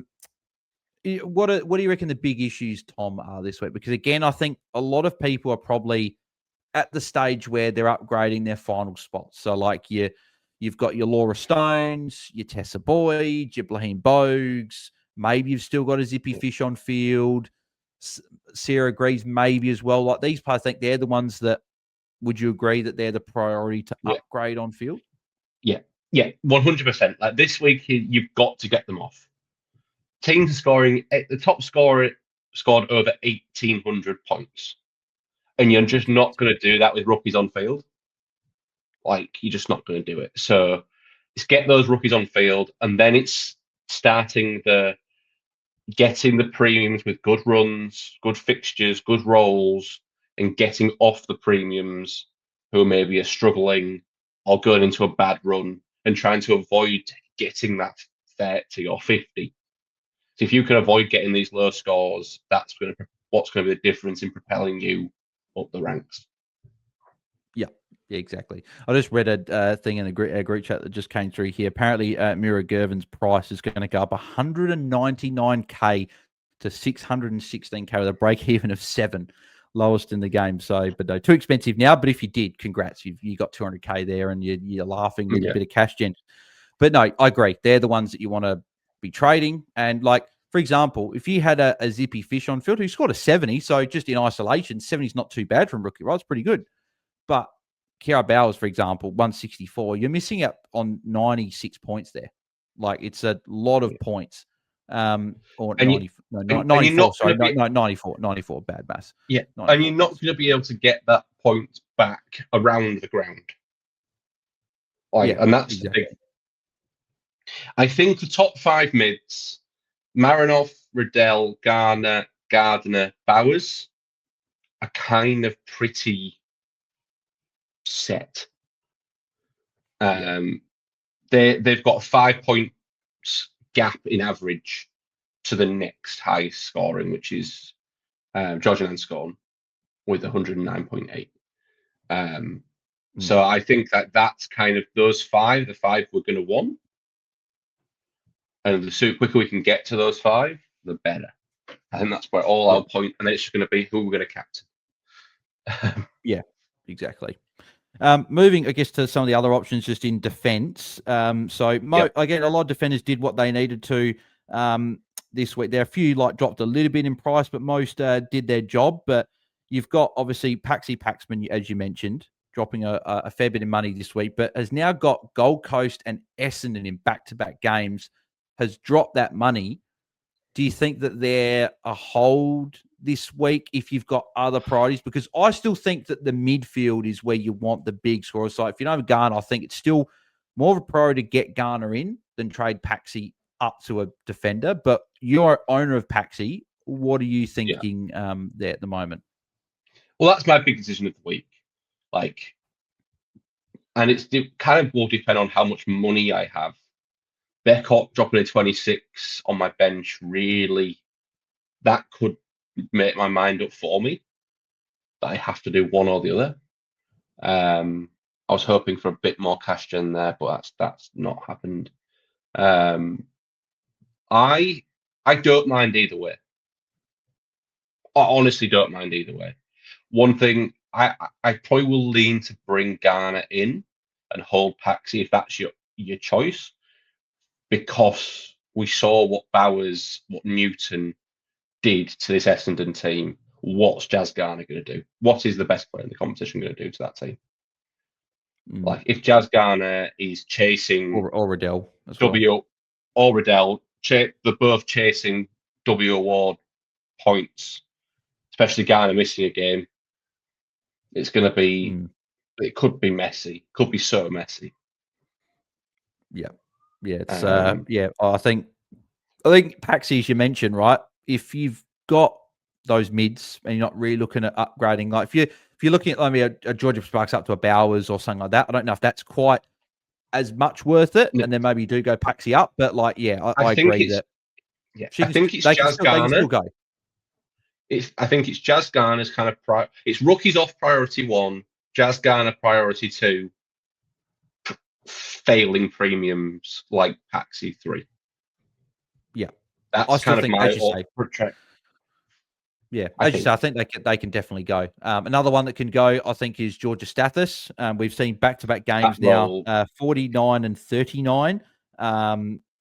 do you reckon the big issues, Tom, are this week? Because, again, I think a lot of people are probably at the stage where they're upgrading their final spots. So, like, you've got your Laura Stones, your Tessa Boyd, your Blaine Bogues. Maybe you've still got a Zippy Fish on field. Sarah Greaves maybe as well. Like, these players, I think they're the ones that, would you agree that they're the priority to upgrade on field? Yeah, 100%. Like, this week, you've got to get them off. Teams are scoring, the top scorer scored over 1,800 points. And you're just not going to do that with rookies on field. Like, you're just not going to do it. So it's get those rookies on field, and then it's starting getting the premiums with good runs, good fixtures, good roles, and getting off the premiums who maybe are struggling or going into a bad run, and trying to avoid getting that 30 or 50. So if you can avoid getting these low scores, that's what's going to be the difference in propelling you up the ranks. Yeah, Yeah, exactly. I just read a thing in a group chat that just came through here. Apparently, Mira Gervin's price is going to go up 199k to 616k with a break even of 7, lowest in the game. So, but no, too expensive now. But if you did, congrats, you got 200k there, and you're laughing with a bit of cash gen. But no, I agree. They're the ones that you want to be trading. And like, for example, if you had a zippy fish on field who scored a 70, so just in isolation, 70 is not too bad from rookie, right? It's pretty good. But Kiara Bowers, for example, 164, you're missing out on 96 points there. Like, it's a lot of points. Or and 90, no, and 94, you're not sorry, going to be 94, bad mass. yeah, 94 and you're not points. going to be able to get that point back around the ground. Like, Yeah, and that's exactly. the big. I think the top 5 mids: Marinoff, Riddell, Garner, Gardner, Bowers, are kind of pretty set. They've got a 5 points gap in average to the next highest scoring, which is Georgian Anscombe with 109.8. So I think that's kind of those 5, the 5 we're going to want. And the quicker we can get to those 5, the better. I think that's where all our point, and it's just going to be who we're going to captain. Yeah, exactly. Moving, I guess, to some of the other options just in defence. Again, a lot of defenders did what they needed to this week. There are a few like dropped a little bit in price, but most did their job. But you've got obviously Paxman, as you mentioned, dropping a fair bit of money this week, but has now got Gold Coast and Essendon in back-to-back games, has dropped that money. Do you think that they're a hold this week if you've got other priorities? Because I still think that the midfield is where you want the big scorers. So if you don't have Garner, I think it's still more of a priority to get Garner in than trade Paxi up to a defender. But you're owner of Paxi. What are you thinking there at the moment? Well, that's my big decision of the week. Like, and it kind of will depend on how much money I have. Beckott dropping a 26 on my bench, really, that could make my mind up for me. That I have to do one or the other. I was hoping for a bit more cash gen there, but that's not happened. I don't mind either way. I honestly don't mind either way. One thing I probably will lean to bring Garner in and hold Paxi if that's your choice, because we saw what Bowers, what Newton did to this Essendon team. What's Jazz Garner going to do? What is the best player in the competition going to do to that team? Like, if Jazz Garner is chasing or Riddell as W well. or Riddell, they're both chasing W award points, especially Garner missing a game, it's going to be, it could be messy. Could be so messy. Yeah. Yeah. It's, I think Paxi, as you mentioned, right? If you've got those mids and you're not really looking at upgrading, like if you're looking at maybe a Georgia Sparks up to a Bowers or something like that, I don't know if that's quite as much worth it. And then maybe you do go Paxi up, but like, I agree that. I think it's Jazz Garner. They can still go. I think it's Jazz Garner's kind of it's rookies off priority 1, Jazz Garner priority 2, failing premiums like Paxi 3. Yeah, that's kind of my track. Yeah, as you say, I think they can definitely go. Another one that can go, I think, is Georgia Stathis. We've seen back-to-back games now, 49 and 39.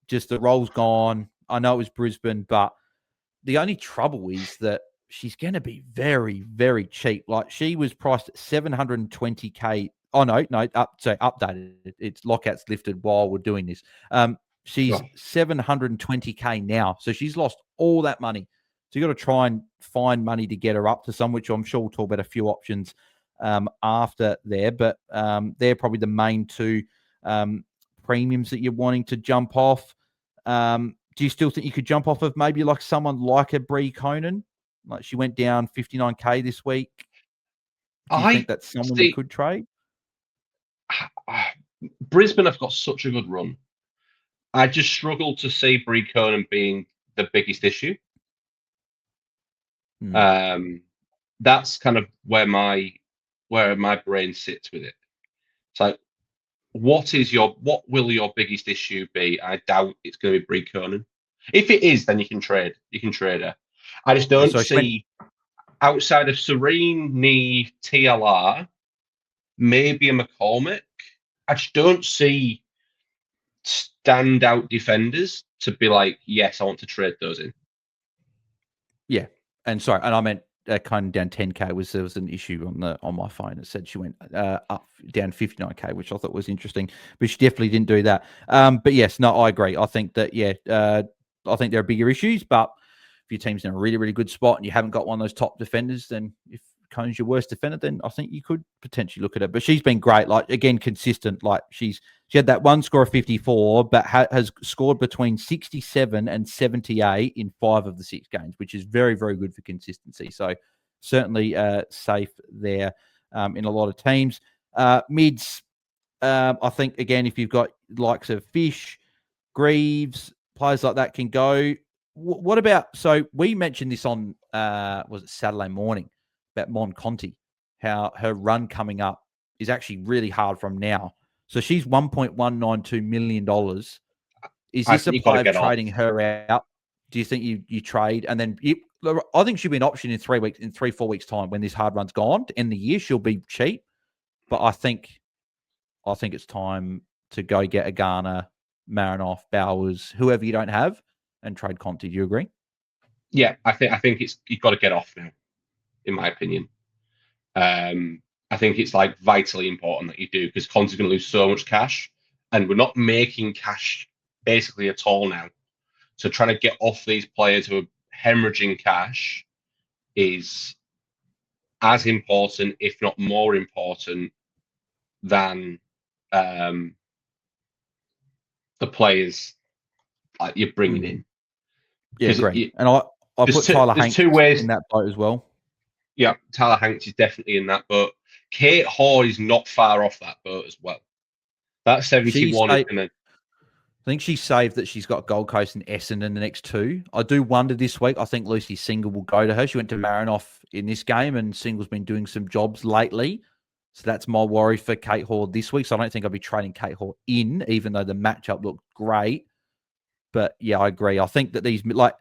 Just the roll's gone. I know it was Brisbane, but the only trouble is that she's going to be very, very cheap. Like, she was priced at 720k. Oh, no, updated. It's lockouts lifted while we're doing this. She's 720k now. So she's lost all that money. So you got to try and find money to get her up to some, which I'm sure we'll talk about a few options after there. But they're probably the main 2 premiums that you're wanting to jump off. Do you still think you could jump off of maybe like someone like a Bree Conan? Like, she went down 59k this week. Do you think that's someone we could trade? Brisbane have got such a good run. I just struggle to see Bree Conan being the biggest issue. That's kind of where my brain sits with it. It's like, what will your biggest issue be? I doubt it's going to be Brie Conan. If it is, then you can trade. You can trade her. I just don't So she went, see outside of Serene, Nee, TLR, maybe a McCormick. I just don't see standout defenders to be like, yes, I want to trade those in. yeah. And sorry, and I meant kind of down 10K there was an issue on my phone. It said she went up down 59K, which I thought was interesting, but she definitely didn't do that. But yes, no, I agree. I think that I think there are bigger issues, but if your team's in a really, really good spot and you haven't got one of those top defenders, then if Cone's your worst defender, then I think you could potentially look at it. But she's been great, like again, consistent. Like she had that one score of 54, but has scored between 67 and 78 in 5 of the 6 games, which is very, very good for consistency. So certainly safe there in a lot of teams. Mids, I think, again, if you've got likes of Fish, Greaves, players like that can go. What about, so we mentioned this on, was it Saturday morning, about Mon Conti, how her run coming up is actually really hard from now. So she's $1.192 million. Is this a play of trading her out? Do you think you trade and then I think she'll be an option in 3 weeks, in 3-4 weeks time when this hard run's gone to end the year. She'll be cheap, but I think it's time to go get a Garner, Marinoff, Bowers, whoever you don't have, and trade Conti. Do you agree? Yeah, I think it's you've got to get off now, in my opinion. I think it's like vitally important that you do because Conti's going to lose so much cash, and we're not making cash basically at all now. So trying to get off these players who are hemorrhaging cash is as important, if not more important, than the players like you're bringing in. Yeah, agree. And I put Tyler Hanks in that boat as well. Yeah, Tyler Hanks is definitely in that boat. Kate Hall is not far off that boat as well. That 71 is going to... I think she's saved that she's got Gold Coast and Essendon in the next 2. I do wonder this week. I think Lucy Single will go to her. She went to Marinoff in this game, and Single's been doing some jobs lately. So that's my worry for Kate Hall this week. So I don't think I'll be trading Kate Hall in, even though the matchup looked great. But yeah, I agree. I think that these, like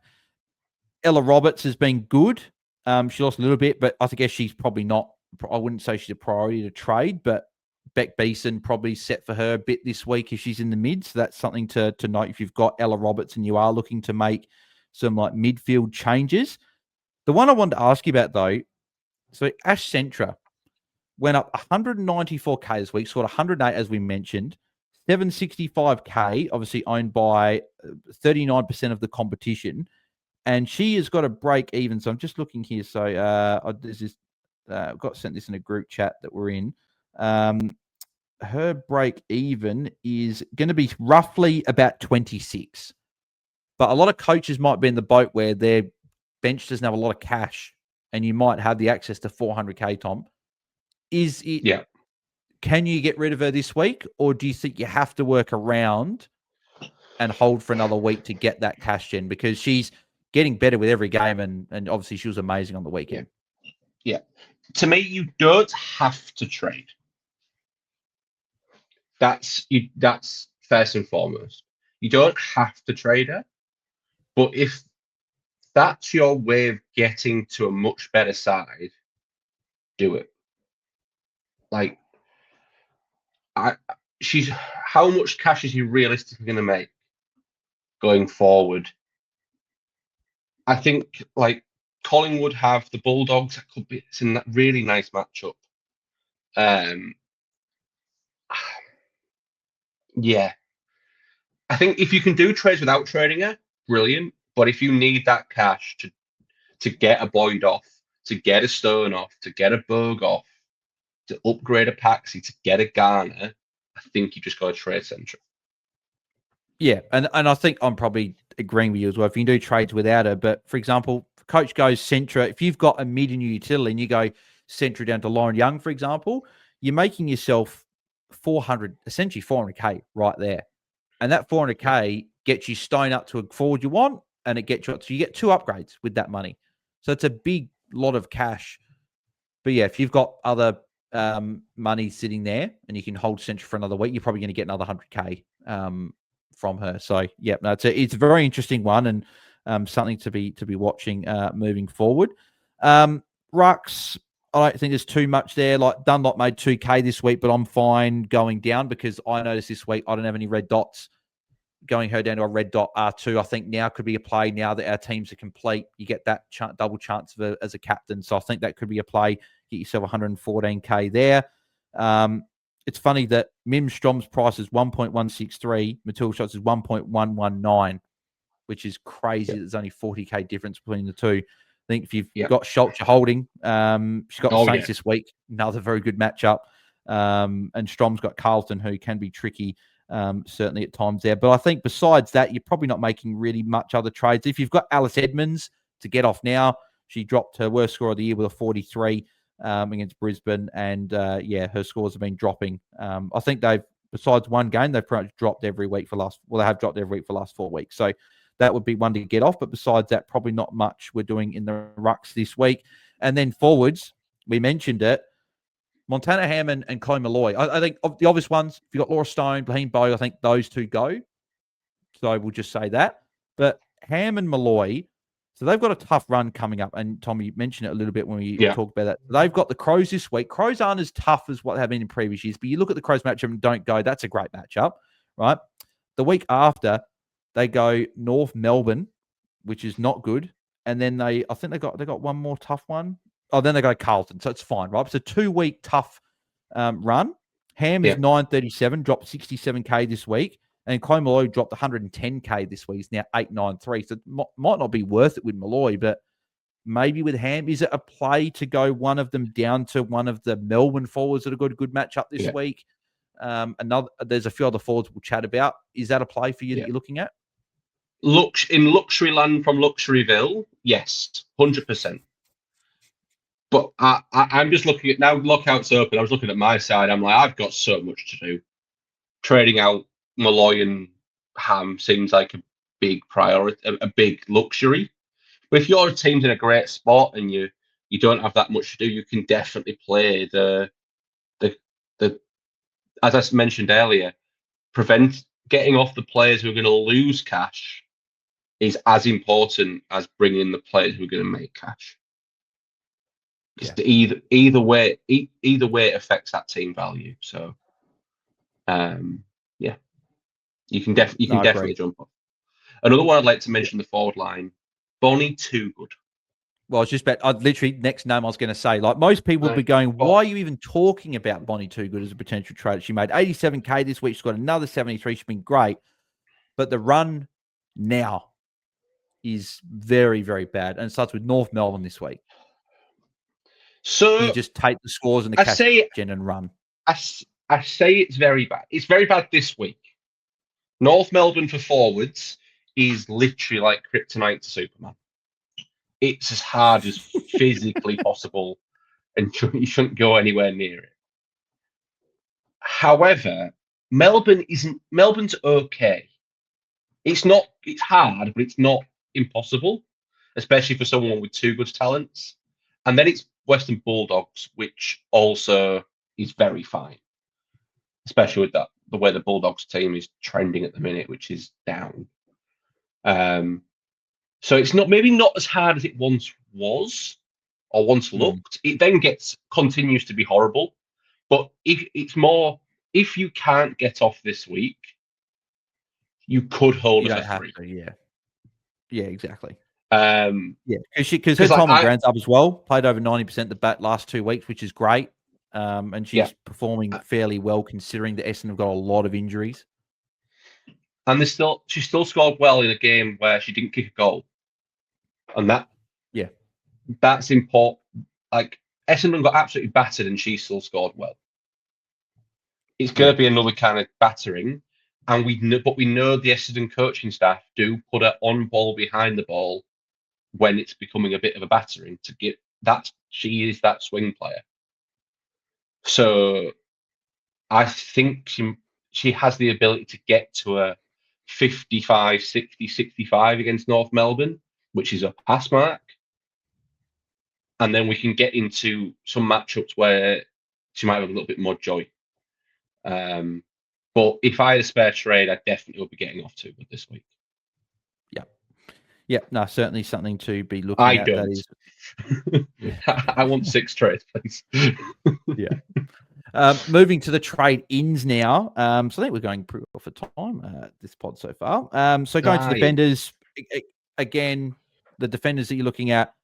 Ella Roberts has been good. She lost a little bit, but I guess she's probably not, I wouldn't say she's a priority to trade, but Beck Beeson probably set for her a bit this week if she's in the mid. So that's something to note if you've got Ella Roberts and you are looking to make some like midfield changes. The one I wanted to ask you about though, so Ash Centra went up 194K this week, scored 108 as we mentioned, 765K, obviously owned by 39% of the competition. And she has got a break even. So I'm just looking here. So I've got sent this in a group chat that we're in. Her break even is going to be roughly about 26. But a lot of coaches might be in the boat where their bench doesn't have a lot of cash and you might have the access to 400K, Tom. Is it? Yeah. Can you get rid of her this week, or do you think you have to work around and hold for another week to get that cash gen? Because she's getting better with every game, and obviously she was amazing on the weekend. Yeah. To me, you don't have to trade. That's first and foremost. You don't have to trade her, but if that's your way of getting to a much better side, do it. Like, how much cash is she realistically going to make going forward? I think like Collingwood have the Bulldogs. That could be, it's in that really nice matchup. Yeah, I think if you can do trades without trading her, brilliant. But if you need that cash to get a Boyd off, to get a Stone off, to get a Berg off, to upgrade a Paxi, to get a Garner, I think you just got to trade Central. Yeah, and I think I'm probably agreeing with you as well. If you can do trades without her, but for example, coach goes Centra. If you've got a mid in your utility and you go Centra down to Lauren Young, for example, you're making yourself 400, essentially 400K right there. And that 400K gets you Stone up to a forward you want, and it gets you up. So you get 2 upgrades with that money. So it's a big lot of cash. But yeah, if you've got other money sitting there, and you can hold Central for another week, you're probably going to get another 100K from her. So yeah, no, it's a very interesting one, and something to be watching moving forward. Rucks, I don't think there's too much there. Like Dunlop made 2K this week, but I'm fine going down because I noticed this week I don't have any red dots. Going her down to a red dot R2, I think now could be a play. Now that our teams are complete, you get that double chance as a captain. So I think that could be a play. Get yourself 114K there. It's funny that Mim Strom's price is 1.163, Matilda Shots is 1.119, which is crazy. There's only 40K difference between the two. I think if you've got Schultz, you're holding. She's got the Saints this week. Another very good matchup. And Strom's got Carlton, who can be tricky, certainly at times there. But I think besides that, you're probably not making really much other trades. If you've got Alice Edmonds to get off now, she dropped her worst score of the year with a 43 against Brisbane. And, her scores have been dropping. I think besides one game, they've pretty much dropped every week they have dropped every week for the last 4 weeks. So that would be one to get off. But besides that, probably not much we're doing in the rucks this week. And then forwards, we mentioned it. Montana Hammond and Chloe Malloy. I think of the obvious ones, if you've got Laura Stone, Blaine Bow, I think those two go. So we'll just say that. But Ham and Malloy, so they've got a tough run coming up. And Tommy mentioned it a little bit when we talked about that. They've got the Crows this week. Crows aren't as tough as what they have been in previous years. But you look at the Crows matchup and don't go, that's a great matchup, right? The week after, they go North Melbourne, which is not good. And then I think they got one more tough one. Oh, then they go Carlton. So it's fine, right? It's a 2-week tough run. Ham is 937, dropped 67K this week. And Chloe Malloy dropped 110K this week. It's now 893. So it might not be worth it with Malloy, but maybe with Ham. Is it a play to go one of them down to one of the Melbourne forwards that have got a good matchup this week? There's a few other forwards we'll chat about. Is that a play for you that you're looking at? In luxury land from Luxuryville, yes, 100%. But I'm just looking at now. Lockout's open. I was looking at my side. I'm like, I've got so much to do. Trading out Malloy and Ham seems like a big priority, a big luxury. But if your team's in a great spot and you don't have that much to do, you can definitely play the as I mentioned earlier, getting off the players who are going to lose cash is as important as bringing the players who are going to make cash. Because either way it affects that team value. So, you can definitely jump off. Another one I'd like to mention, the forward line, Bonnie Too Good. Well, I was just about, literally next name I was going to say, like most people would be going, why are you even talking about Bonnie Too Good as a potential trade? She made 87K this week. She's got another 73. She's been great. But the run now is very, very bad. And it starts with North Melbourne this week. So you just take the scores and the cash gen and run. I say it's very bad. It's very bad this week. North Melbourne for forwards is literally like kryptonite to Superman. It's as hard as physically possible, and you shouldn't go anywhere near it. However, Melbourne's okay. It's hard, but it's not impossible, especially for someone with two good talents. And then it's Western Bulldogs, which also is very fine, especially with the way the Bulldogs team is trending at the minute, which is down. So it's maybe not as hard as it once was or once looked. It then continues to be horrible. But if you can't get off this week, you could hold it for 3. Yeah, exactly. Because her time on ground's up as well. Played over 90% the last 2 weeks, which is great. And she's performing fairly well considering the Essendon have got a lot of injuries. And she still scored well in a game where she didn't kick a goal. And that's important. Like Essendon got absolutely battered and she still scored well. It's going to be another kind of battering. And we know the Essendon coaching staff do put her on ball behind the ball when it's becoming a bit of a battering to get that. She is that swing player. So I think she has the ability to get to a 55, 60, 65 against North Melbourne, which is a pass mark. And then we can get into some matchups where she might have a little bit more joy. But if I had a spare trade, I definitely would be getting off to this week. Yeah, no, certainly something to be looking I at. don't. That is, yeah. I want 6 trades, please. Yeah. Moving to the trade ins now. So I think we're going pretty well for time this pod so far. So going to defenders again, the defenders that you're looking at,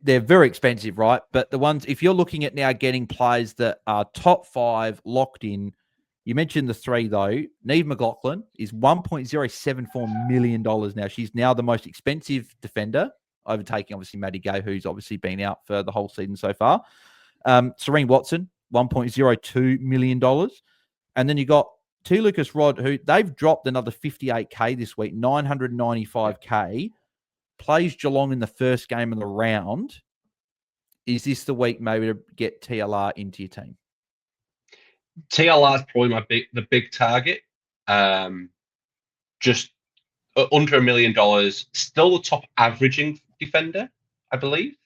they're very expensive, right? But the ones, if you're looking at now getting players that are top 5 locked in, you mentioned the 3 though. Neve McLaughlin is $1.074 million now. She's now the most expensive defender, overtaking obviously Maddie Gay, who's obviously been out for the whole season so far. Serene Watson, $1.02 million. And then you got T. Lucas Rod, who they've dropped another 58K this week, 995K. Plays Geelong in the first game of the round. Is this the week maybe to get TLR into your team? TLR is probably the big target. Just under $1 million. Still the top averaging defender, I believe.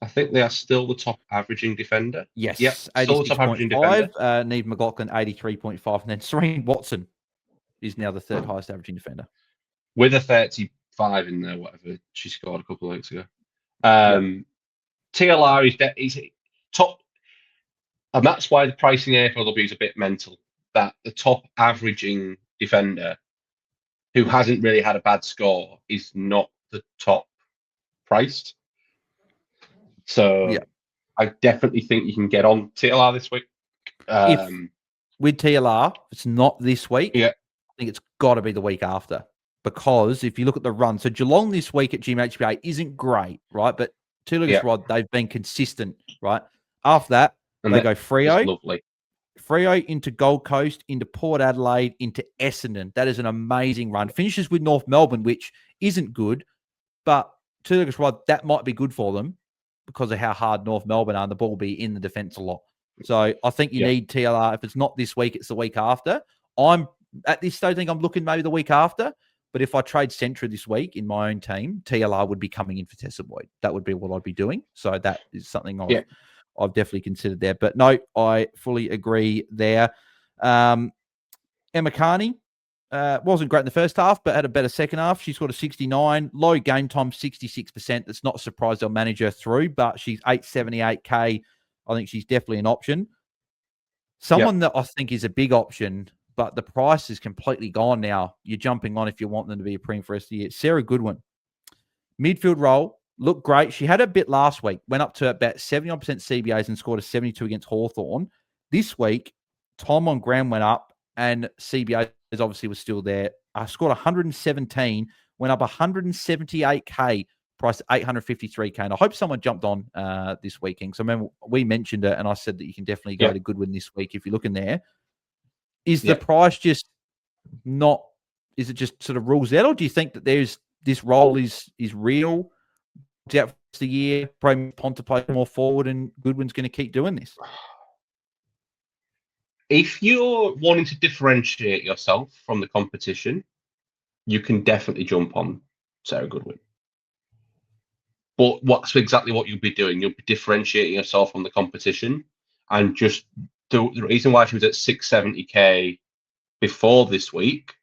I think they are still the top averaging defender. Yes. Yep. Still the top averaging defender. Neve McLaughlin, 83.5. And then Serene Watson is now the third highest averaging defender. With a 35 in there, whatever she scored a couple of weeks ago. TLR is top. And that's why the pricing AFLW is a bit mental. That the top averaging defender who hasn't really had a bad score is not the top priced. So I definitely think you can get on TLR this week. With TLR, it's not this week. Yeah. I think it's got to be the week after. Because if you look at the run, so Geelong this week at GMHBA isn't great, right? But T. Lucas Rod, they've been consistent, right? After that, they go Freo. Freo into Gold Coast, into Port Adelaide, into Essendon. That is an amazing run. Finishes with North Melbourne, which isn't good, but T. Lucas Rod, that might be good for them because of how hard North Melbourne are, and the ball will be in the defence a lot. So I think you need TLR. If it's not this week, it's the week after. I'm at this stage, I think I'm looking maybe the week after. But if I trade Centra this week in my own team, TLR would be coming in for Tessa Boyd. That would be what I'd be doing. So that is something I've definitely considered there. But no, I fully agree there. Emma Carney wasn't great in the first half, but had a better second half. She scored a 69. Low game time, 66%. That's not surprised they'll manage her through, but she's 878K. I think she's definitely an option. Someone that I think is a big option, but the price is completely gone now. You're jumping on if you want them to be a preem for the rest of the year. Sarah Goodwin. Midfield role, looked great. She had a bit last week, went up to about 79% CBAs and scored a 72 against Hawthorn. This week, time on ground went up and CBAs obviously was still there. I scored 117, went up 178K, priced 853K. And I hope someone jumped on this weekend. So I remember we mentioned it and I said that you can definitely go to Goodwin this week if you're looking there. Is the price just not, is it just sort of rules out, or do you think that there's this role is real? Out for the year, probably contemplate more forward, and Goodwin's going to keep doing this? If you're wanting to differentiate yourself from the competition, you can definitely jump on Sarah Goodwin. But what's exactly what you'll be doing? You'll be differentiating yourself from the competition, and just the reason why she was at 670K before this week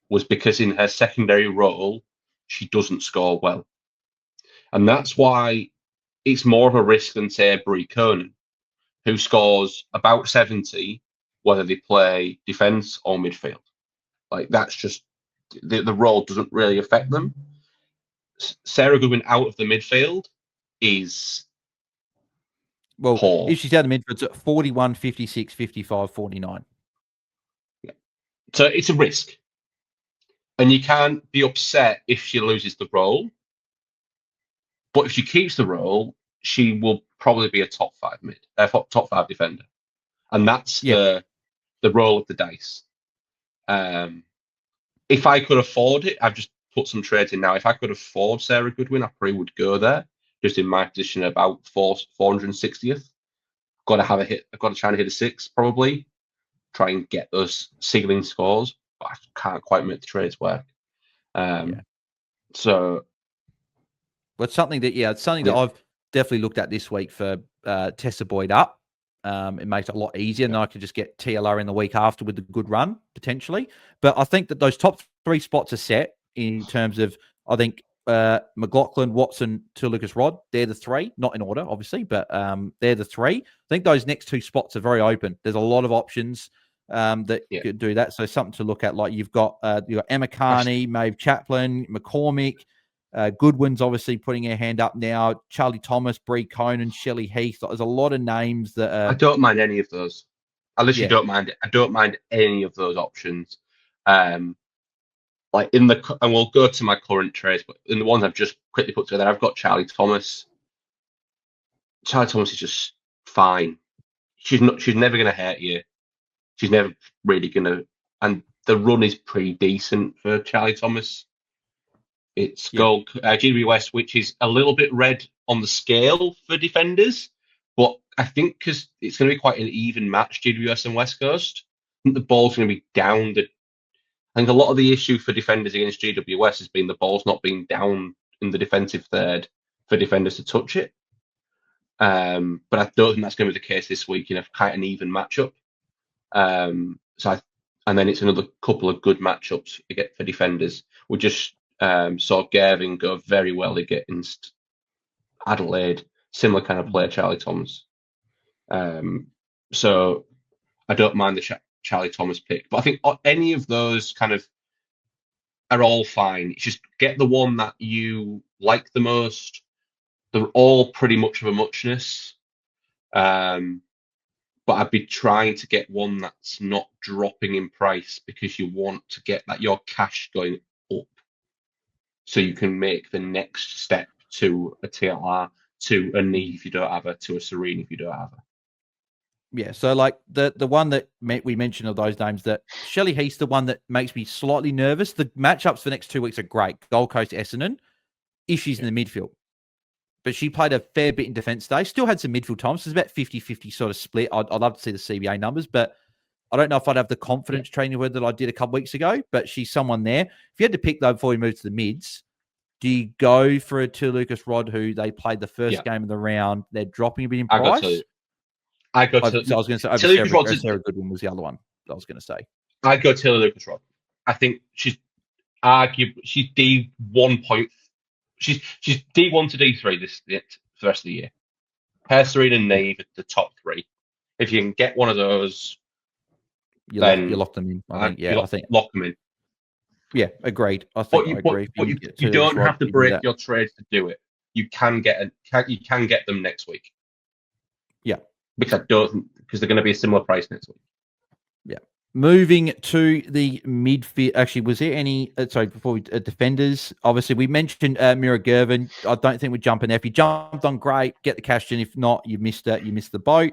was because in her secondary role, she doesn't score well. And that's why it's more of a risk than, say, Brie Conan, who scores about 70, whether they play defence or midfield. Like, that's just, the role doesn't really affect them. Sarah Goodwin out of the midfield is poor. If she's out of the midfield, it's at 41, 56, 55, 49. Yeah. So it's a risk. And you can't be upset if she loses the role. But if she keeps the role, she will probably be a top 5 defender. And that's the roll of the dice. If I could afford it, I've just put some trades in now. If I could afford Sarah Goodwin, I probably would go there. Just in my position, about 460th. Got to have a hit. I've got to try and hit a 6, probably. Try and get those ceiling scores. But I can't quite make the trades work. So, but something that that definitely looked at this week for Tessa Boyd up. It makes it a lot easier, and then I could just get TLR in the week after with a good run, potentially. But I think that those top 3 spots are set in terms of, I think, McLaughlin, Watson, to Lucas Rod. They're the 3, not in order, obviously, but they're the 3. I think those next 2 spots are very open. There's a lot of options that could do that. So something to look at, like you've got Emma Carney, Maeve Chaplin, McCormick, Goodwin's obviously putting her hand up now. Charlie Thomas, Bree Conan, Shelley Heath. There's a lot of names that I don't mind any of those. I literally don't mind it. I don't mind any of those options. Like and we'll go to my current trades, but in the ones I've just quickly put together, I've got Charlie Thomas. Charlie Thomas is just fine. She's never gonna hurt you. She's never really gonna, and the run is pretty decent for Charlie Thomas. It's gold GWS, which is a little bit red on the scale for defenders, but I think because it's going to be quite an even match, GWS and West Coast, I think the ball's going to be down. I think a lot of the issue for defenders against GWS has been the ball's not being down in the defensive third for defenders to touch it. But I don't think that's going to be the case this week in quite an even matchup. And then it's another couple of good matchups to get for defenders. We just saw Gervin go very well against Adelaide, similar kind of player, Charlie Thomas. So I don't mind the Charlie Thomas pick, but I think any of those kind of are all fine. It's just get the one that you like the most. They're all pretty much of a muchness. But I'd be trying to get one that's not dropping in price because you want to get your cash going up so you can make the next step to a TLR, to a knee if you don't have her, to a serene if you don't have her. Yeah, so like the one that we mentioned of those names, that Shelley Heath's the one that makes me slightly nervous. The matchups for the next 2 weeks are great. Gold Coast, Essendon, if she's in the midfield. But she played a fair bit in defence today. Still had some midfield time. So it's about 50-50 sort of split. I'd love to see the CBA numbers, but I don't know if I'd have the confidence training with her that I did a couple weeks ago, but she's someone there. If you had to pick, though, before we move to the mids, do you go for a to Lucas Rod, who they played the first game of the round? They're dropping a bit in price. I was going to say Sarah Goodwin was the other one I was going to say. I go to Lucas Rod. I think she's D1 point. She's D1 to D3 for the rest of the year. Her, Serene, and Nave at the top 3. If you can get one of those, you lock them in. I think lock them in. Yeah, agreed. I agree. But you don't have to break your trades to do it. You can get them next week. Yeah, because they're going to be a similar price next week. Yeah. Moving to the midfield. Actually, was there any? Before we defenders, obviously we mentioned Mira Gervin. I don't think we're jumping there. If you jumped on, great, get the cash in. If not, you missed it. You missed the boat.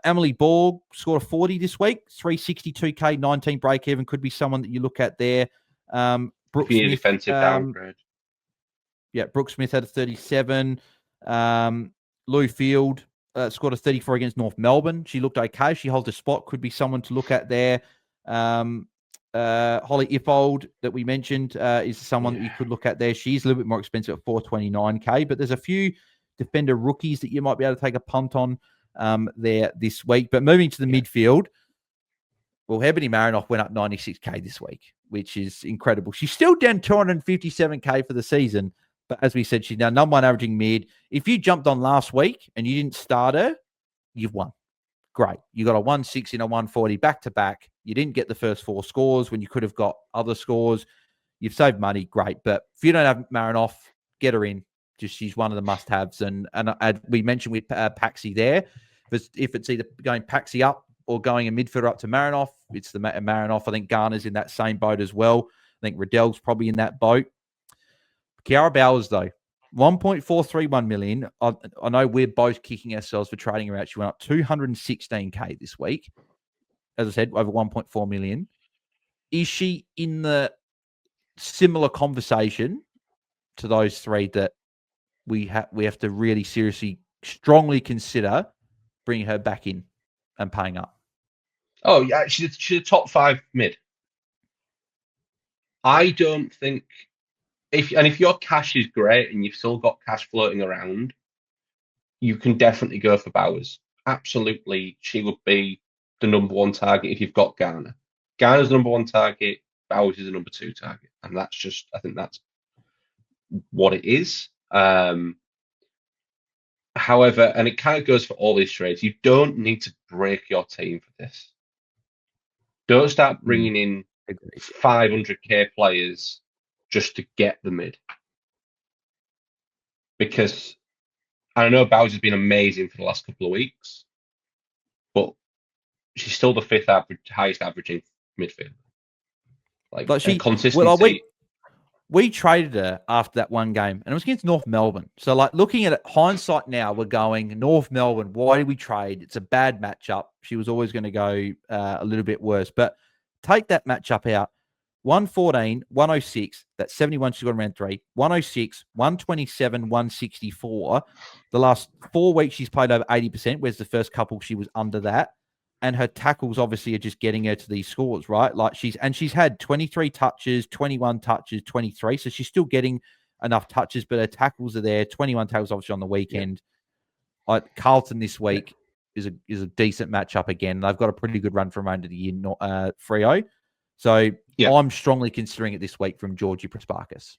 Emily Borg scored a 40 this week, 362k, 19 break even. Could be someone that you look at there. Brooke Smith, defensive downgrade. Yeah, Brooke Smith had a 37. Lou Field scored a 34 against North Melbourne. She looked okay. She holds a spot. Could be someone to look at there. Holly Iffold that we mentioned is someone that you could look at there. She's a little bit more expensive at 429k, but there's a few defender rookies that you might be able to take a punt on there this week. But moving to the midfield, well, Ebony Marinoff went up 96k this week, which is incredible. She's still down 257k for the season. But as we said, she's now number 1 averaging mid. If you jumped on last week and you didn't start her, you've won. Great. You got a 160 and a 140 back-to-back. You didn't get the first 4 scores when you could have got other scores. You've saved money. Great. But if you don't have Marinoff, get her in. She's one of the must-haves. And we mentioned with Paxi there, if it's either going Paxi up or going a midfielder up to Marinoff, it's the Marinoff. I think Garner's in that same boat as well. I think Riddell's probably in that boat. Kiara Bowers, though, 1.431 million. I know we're both kicking ourselves for trading her out. She went up 216k this week. As I said, over 1.4 million. Is she in the similar conversation to those 3 that we have to really seriously, strongly consider bringing her back in and paying up? Oh, yeah, she's a top 5 mid. I don't think... If your cash is great and you've still got cash floating around, you can definitely go for Bowers. Absolutely, she would be the number one target if you've got Garner. Garner's the number one target. Bowers is the number two target, and that's just, I think that's what it is. However, and it kind of goes for all these trades, you don't need to break your team for this. Don't start bringing in 500k players just to get the mid. Because I know Bowers has been amazing for the last couple of weeks, but she's still the fifth highest averaging midfielder. Like consistency. We traded her after that one game, and it was against North Melbourne. So, like, looking at it, hindsight now, we're going, North Melbourne, why did we trade? It's a bad matchup. She was always going to go a little bit worse. But take that matchup out. 114, 106, that's 71 she got in round 3, 106, 127, 164. The last 4 weeks she's played over 80%, whereas the first couple she was under that. And her tackles obviously are just getting her to these scores, right? Like she's had 23 touches, 21 touches, 23. So she's still getting enough touches, but her tackles are there. 21 tackles obviously on the weekend. Yeah. Carlton this week is a decent matchup again. They've got a pretty good run from under the year, Freo. So I'm strongly considering it this week from Georgie Prasparkas.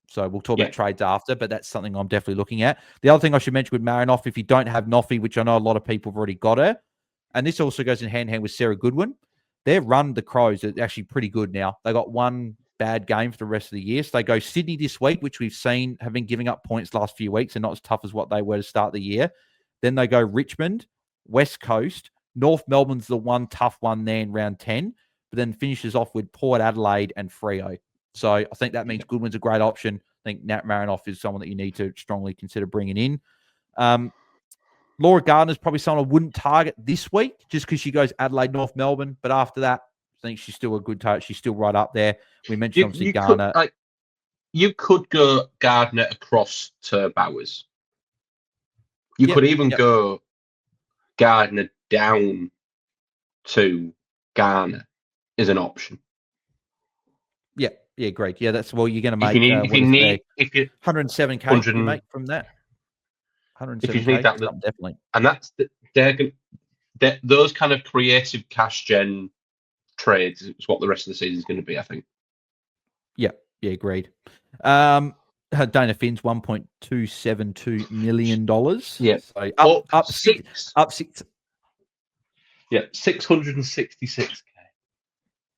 So we'll talk about trades after, but that's something I'm definitely looking at. The other thing I should mention with Marinoff, if you don't have Noffy, which I know a lot of people have already got her, and this also goes in hand-in-hand with Sarah Goodwin. Their run, the Crows, are actually pretty good now. They got one bad game for the rest of the year. So they go Sydney this week, which we've seen have been giving up points the last few weeks and not as tough as what they were to start the year. Then they go Richmond, West Coast. North Melbourne's the one tough one there in round 10, but then finishes off with Port Adelaide and Freo. So I think that means Goodwin's a great option. I think Nat Marinoff is someone that you need to strongly consider bringing in. Laura Gardner's probably someone I wouldn't target this week just because she goes Adelaide, North Melbourne. But after that, I think she's still a good target. She's still right up there. We mentioned obviously Garner. You could go Gardner across to Bowers. You could even go Gardner down to Garner as an option. Yeah, great. Yeah, that's you're going to make. If you 107k you make from that. 107k, if you need that, definitely. And that's those kind of creative cash gen trades is what the rest of the season is going to be, I think. Yeah, agreed. Dana Finn's $1.272 million. Yeah, so up six. Yeah, 666k.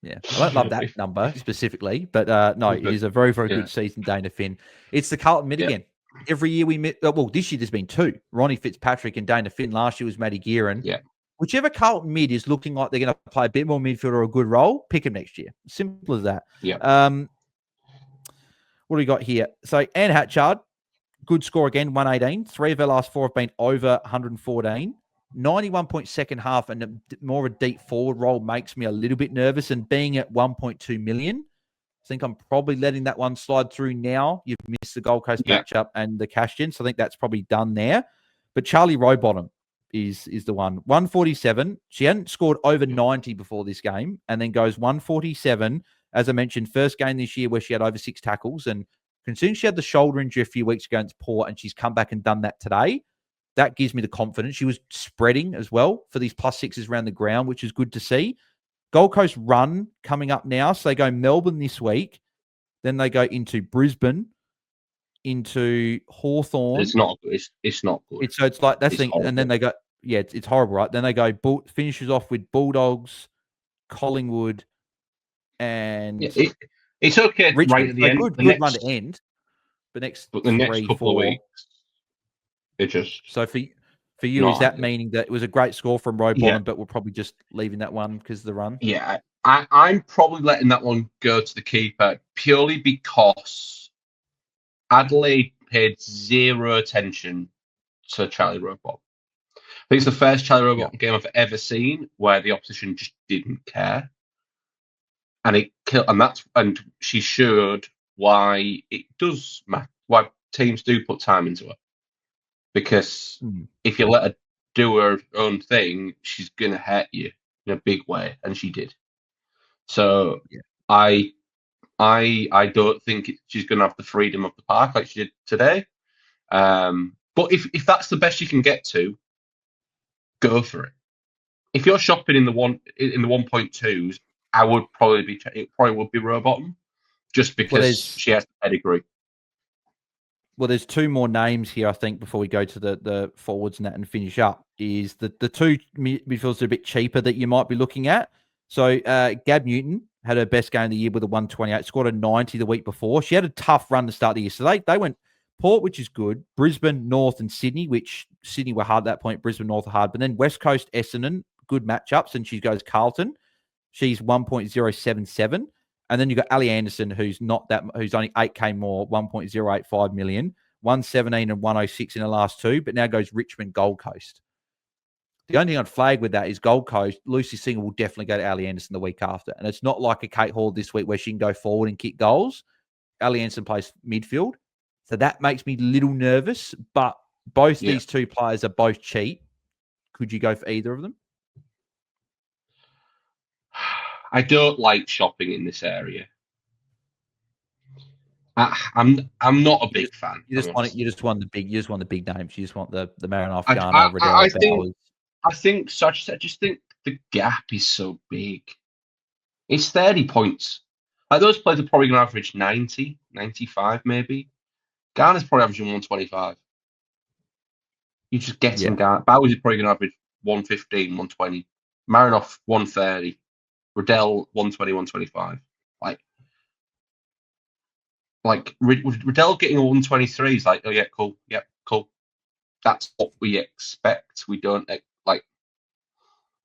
Yeah, I don't love that number specifically, but no, it is a very, very good season, Dana Finn. It's the Carlton mid again. Every year we met. Well, this year there's been 2: Ronnie Fitzpatrick and Dana Finn. Last year was Matty Gearin. Yeah. Whichever Carlton mid is looking like they're going to play a bit more midfield or a good role, pick them next year. Simple as that. Yeah. What do we got here? So Anne Hatchard, good score again, 118. 3 of her last 4 have been over 114. 91 point second half and more of a deep forward role makes me a little bit nervous. And being at 1.2 million, I think I'm probably letting that one slide through now. You've missed the Gold Coast matchup and the cash gen, so I think that's probably done there. But Charlie Rowbottom is the one. 147. She hadn't scored over 90 before this game, and then goes 147. As I mentioned, first game this year where she had over 6 tackles. And considering she had the shoulder injury a few weeks ago against Port, and she's come back and done that today, that gives me the confidence. She was spreading as well for these +6s around the ground, which is good to see. Gold Coast run coming up now. So they go Melbourne this week. Then they go into Brisbane, into Hawthorn. It's not good. It's not good. It's like that's the thing. And then they go, it's horrible, right? Then they go, finishes off with Bulldogs, Collingwood, and it's okay Richmond. Right at the end. Good run to end. The next couple of weeks, it just. So for you, is that meaning that it was a great score from Rowbottom, but we're probably just leaving that one because of the run? Yeah, I'm probably letting that one go to the keeper purely because Adelaide paid 0 attention to Charlie Rowbottom. I think it's the first Charlie Rowbottom game I've ever seen where the opposition just didn't care, and and she showed why it does matter, why teams do put time into it. Because if you let her do her own thing, she's going to hurt you in a big way, and she did. So I don't think she's going to have the freedom of the park like she did today. But if that's the best you can get to, go for it. If you're shopping in the 1.2s, I would probably it probably would be Rowbottom, just because she has pedigree. Well, there's two more names here, I think, before we go to the forwards and that and finish up, is the two midfielders are a bit cheaper that you might be looking at. So Gab Newton had her best game of the year with a 128, scored a 90 the week before. She had a tough run to start the year. So they went Port, which is good, Brisbane, North, and Sydney, which Sydney were hard at that point, Brisbane, North are hard. But then West Coast, Essendon, good matchups, and she goes Carlton. She's 1.077. And then you've got Ali Anderson, who's only 8K more, 1.085 million, 117 and 106 in the last two, but now goes Richmond, Gold Coast. The only thing I'd flag with that is Gold Coast, Lucy Singer will definitely go to Ali Anderson the week after. And it's not like a Kate Hall this week where she can go forward and kick goals. Ali Anderson plays midfield. So that makes me a little nervous, but both these two players are both cheap. Could you go for either of them? I don't like shopping in this area. I'm not a big fan. You just want the big names. You just want the Marinoff, Garner, Riddell, I just think the gap is so big. It's 30 points. Like, those players are probably going to average 90, 95 maybe. Garner's probably averaging 125. You just get some Garner. Bowers is probably going to average 115, 120. Marinoff 130. Riddell 120, 125. Like Riddell getting 123 is like, oh yeah, cool, yep, cool. That's what we expect. We don't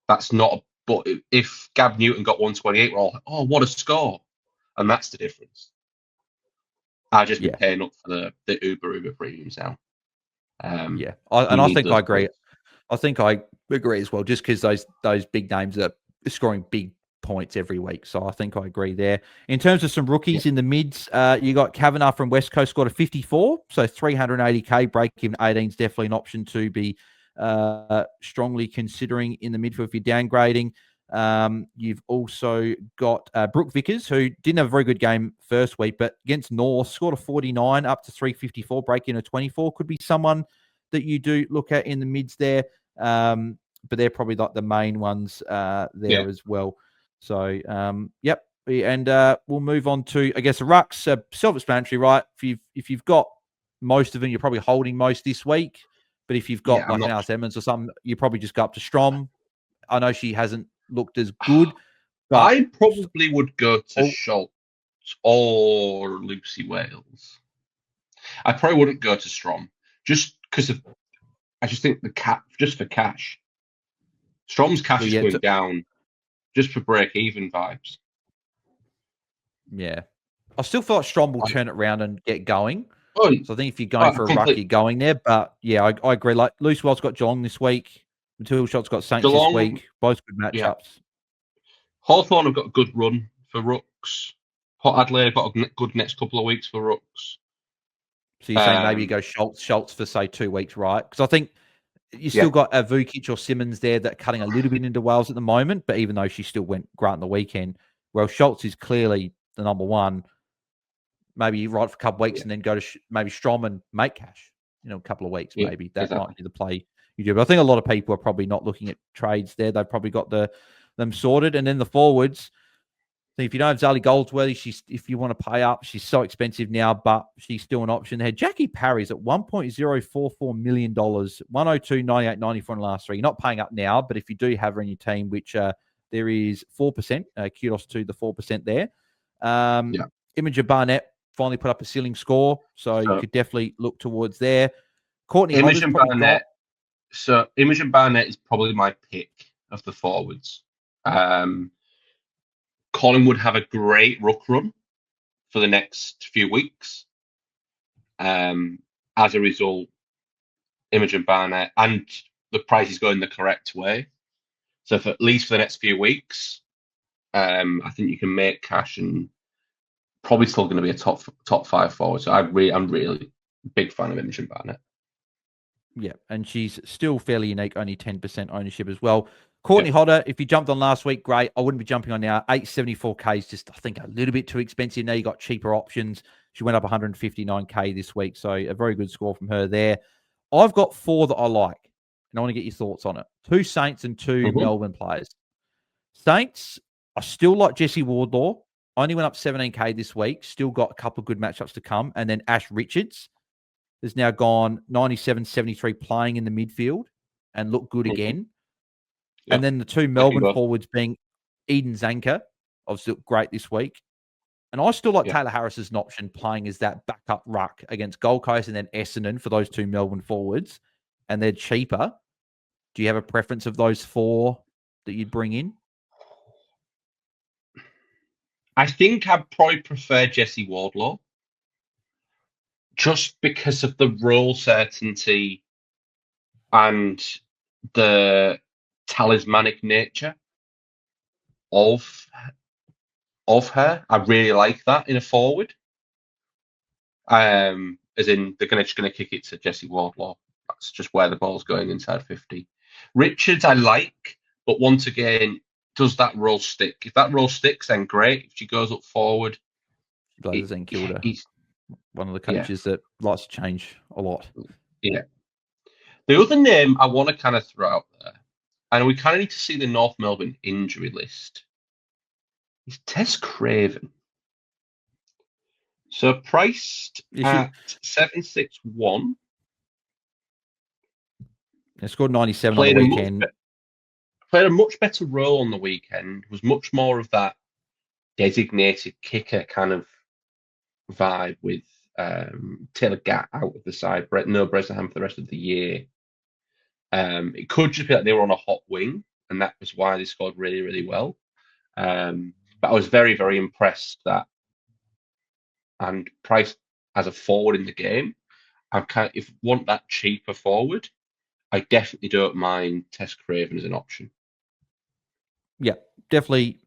that's not. But if Gab Newton got 128, we're all like, oh, what a score, and that's the difference. I just be paying up for the Uber premiums now. I think I agree. Points. I think I agree as well, just because those big names are scoring big points every week. So I think I agree there. In terms of some rookies in the mids, you got Kavanagh from West Coast, scored a 54. So 380K, break even 18 is definitely an option to be strongly considering in the midfield if you're downgrading. You've also got Brooke Vickers, who didn't have a very good game first week, but against North, scored a 49 up to 354, break in a 24. Could be someone that you do look at in the mids there. But they're probably like the main ones there as well. So, yep. And we'll move on to, I guess, the rucks. Self-explanatory, right? If you've got most of them, you're probably holding most this week. But if you've got an Alice Edmonds or something, you probably just go up to Strom. I know she hasn't looked as good. But I probably would go to Schultz or Lucy Wales. I probably wouldn't go to Strom just because of. I just think the cap just for cash. Strom's cash is going down just for break-even vibes. Yeah, I still feel like Strom will turn it around and get going. So I think if you're going for a ruck, you're going there. But yeah, I agree. Like Lucy Wales got Geelong this week. Matilda Shot's got Saints this week. Both good matchups. Yeah. Hawthorn have got a good run for rucks. Port Adelaide have got a good next couple of weeks for rucks. So you're saying maybe you go Schultz for, say, 2 weeks, right? Because I think you still got a Vukic or Simmons there that are cutting a little bit into Wales at the moment, but even though she still went Grant on the weekend, well, Schultz is clearly the number one. Maybe you ride for a couple of weeks and then go to maybe Strom and make cash, a couple of weeks maybe. That might be the play you do. But I think a lot of people are probably not looking at trades there. They've probably got them sorted. And then the forwards, so if you don't have Zali Goldsworthy, if you want to pay up, she's so expensive now, but she's still an option there. Jackie Parry's at $1.044 million, 102, 98, 94 in the last three. You're not paying up now, but if you do have her in your team, which there is 4%, kudos to the 4% there. Imogen Barnett finally put up a ceiling score, so you could definitely look towards there. Courtney Imogen Barnett. So Imogen Barnett is probably my pick of the forwards. Collingwood have a great ruck run for the next few weeks. As a result, Imogen Barnett and the price is going the correct way. So at least for the next few weeks, I think you can make cash and probably still going to be a top 5 forward. So I'm really a big fan of Imogen Barnett. Yeah, and she's still fairly unique, only 10% ownership as well. Courtney Hodder, if you jumped on last week, great. I wouldn't be jumping on now. 874K is just, I think, a little bit too expensive. Now you got cheaper options. She went up 159K this week, so a very good score from her there. I've got 4 that I like, and I want to get your thoughts on it. 2 Saints and 2 Mhm. Melbourne players. Saints, I still like Jesse Wardlaw. Only went up 17K this week. Still got a couple of good matchups to come. And then Ash Richards has now gone 97-73 playing in the midfield and looked good again. Yep. And then the 2 Melbourne forwards being Eden Zanker, obviously looked great this week. And I still like Taylor Harris as an option playing as that backup ruck against Gold Coast and then Essendon for those 2 Melbourne forwards. And they're cheaper. Do you have a preference of those 4 that you'd bring in? I think I'd probably prefer Jesse Wardlaw just because of the role certainty and the talismanic nature of her. I really like that in a forward. As in, they're just going to kick it to Jesse Wardlaw. That's just where the ball's going inside 50. Richards, I like, but once again, does that role stick? If that role sticks, then great. If she goes up forward, He's one of the coaches that likes to change a lot. Yeah. The other name I want to kind of throw out there, and we kind of need to see the North Melbourne injury list, is Tess Craven. So priced at 761. They scored 97 on the weekend. Played a much better role on the weekend. Was much more of that designated kicker kind of vibe with Taylor Gatt out of the side. No Bresnahan for the rest of the year. It could just be that they were on a hot wing, and that was why they scored really, really well. But I was very, very impressed that, and priced as a forward in the game, if you want that cheaper forward, I definitely don't mind Tess Craven as an option. Yeah, definitely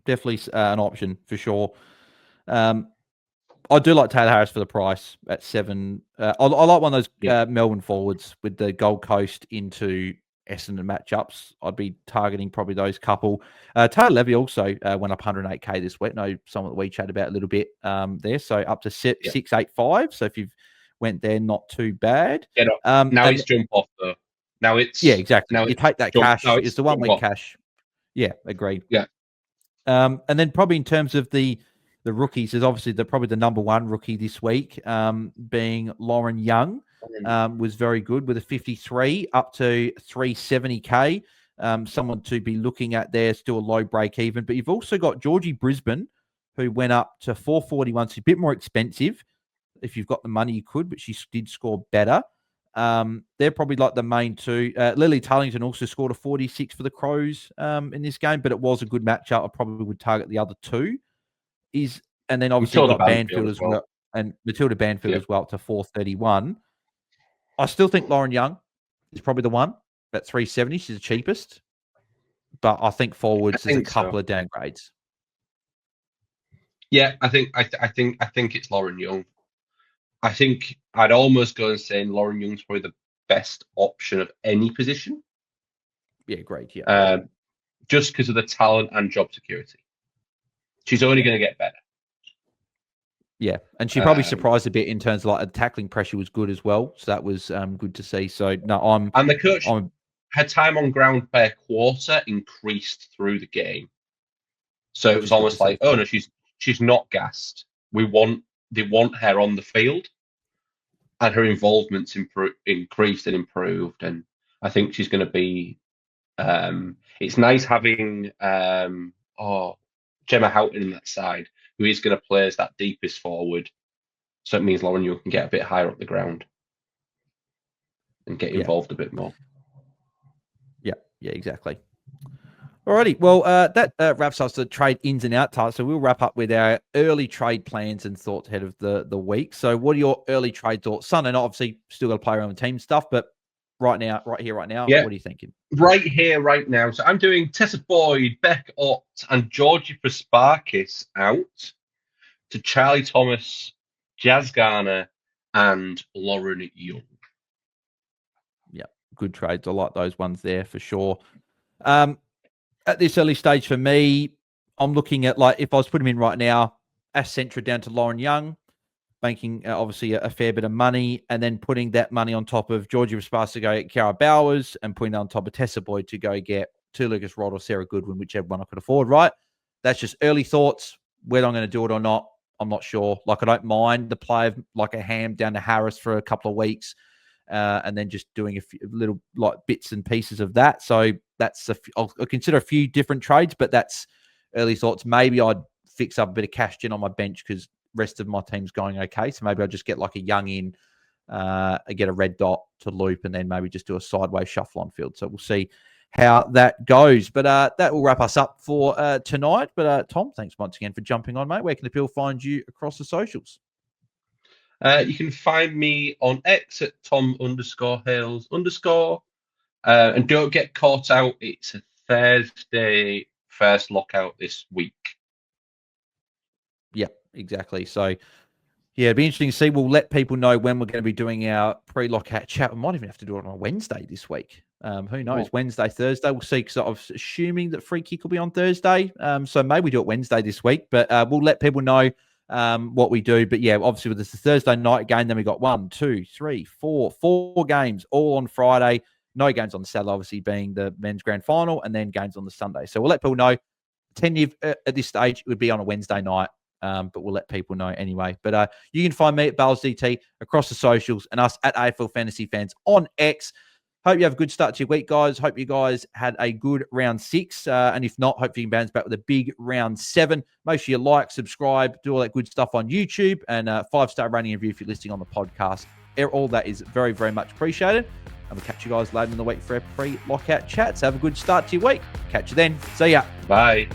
an option for sure. I do like Taylor Harris for the price at 7. I like one of those Melbourne forwards with the Gold Coast into Essendon matchups. I'd be targeting probably those couple. Taylor Levy also went up 108K this week. No, someone that we chatted about a little bit there. So up to 685. So if you've went there, not too bad. Now it's jump off though. Now it's exactly. Now you take that cash. It's the 1 week cash. Yeah, agreed. Yeah. And then probably in terms of the rookies, there's obviously probably the number 1 rookie this week, being Lauren Young, was very good with a 53 up to 370K. Someone to be looking at there, still a low break even. But you've also got Georgie Brisbane, who went up to 441. So a bit more expensive. If you've got the money, you could, but she did score better. They're probably like the main 2. Lily Tullington also scored a 46 for the Crows in this game, but it was a good matchup. I probably would target the other 2. And then obviously you've got Banfield as well, and Matilda Banfield as well up to 431. I still think Lauren Young is probably the one at 370. She's the cheapest, but I think forwards there's a couple of downgrades. Yeah, I think it's Lauren Young. I think I'd almost go and say Lauren Young's probably the best option of any position. Yeah, great. Yeah. Just because of the talent and job security. She's only going to get better. Yeah, and she probably surprised a bit in terms of like the tackling pressure was good as well. So that was good to see. So no, and the coach, her time on ground per quarter increased through the game. So it was almost like, oh no, she's not gassed. They want her on the field, and her involvement's increased and improved. And I think she's going to be. It's nice having Gemma Houghton in that side, who is going to play as that deepest forward. So it means Lauren Young can get a bit higher up the ground and get involved a bit more. Yeah, exactly. Alrighty, well, that wraps up the trade ins and outs type. So we'll wrap up with our early trade plans and thoughts ahead of the week. So what are your early trade thoughts? Sunday night, obviously, still got to play around with team stuff, but right now, what are you thinking? Right here, right now. So I'm doing Tessa Boyd, Beck Ott, and Georgie Prasparkis out to Charlie Thomas, Jazz Garner, and Lauren Young. Yeah, good trades. I like those ones there for sure. At this early stage for me, I'm looking at, like, if I was putting him in right now, Ash Centra down to Lauren Young, banking obviously a fair bit of money, and then putting that money on top of Georgie Raspas to go get Cara Bowers, and putting that on top of Tessa Boyd to go get to Lucas Rod or Sarah Goodwin, whichever one I could afford, right? That's just early thoughts. Whether I'm going to do it or not, I'm not sure. Like, I don't mind the play of like a Ham down to Harris for a couple of weeks, and then just doing a few little like bits and pieces of that. So that's I'll consider a few different trades, but that's early thoughts. Maybe I'd fix up a bit of cash gen on my bench because rest of my team's going okay. So maybe I'll just get like a young in, get a red dot to loop, and then maybe just do a sideways shuffle on field. So we'll see how that goes. But that will wrap us up for tonight. But Tom, thanks once again for jumping on, mate. Where can the people find you across the socials? You can find me on X at Tom_Hales_. And don't get caught out. It's a Thursday first lockout this week. Yeah, exactly. So, yeah, it'd be interesting to see. We'll let people know when we're going to be doing our pre-lockout chat. We might even have to do it on a Wednesday this week. Who knows? Wednesday, Thursday. We'll see, because I was assuming that free kick will be on Thursday. So maybe we do it Wednesday this week. But we'll let people know what we do. But yeah, obviously with this Thursday night game, then we got 1, 2, 3, 4 games all on Friday. No games on the Saturday, obviously being the men's grand final, and then games on the Sunday. So we'll let people know. Tentative at this stage, it would be on a Wednesday night. But we'll let people know anyway. But you can find me at BAILSDT across the socials, and us at AFL Fantasy Fans on X. Hope you have a good start to your week, guys. Hope you guys had a good round 6. And if not, hope you can bounce back with a big round 7. Make sure you like, subscribe, do all that good stuff on YouTube, and 5-star rating and review if you're listening on the podcast. All that is very, very much appreciated. And we'll catch you guys later in the week for our pre-lockout chats. Have a good start to your week. Catch you then. See ya. Bye.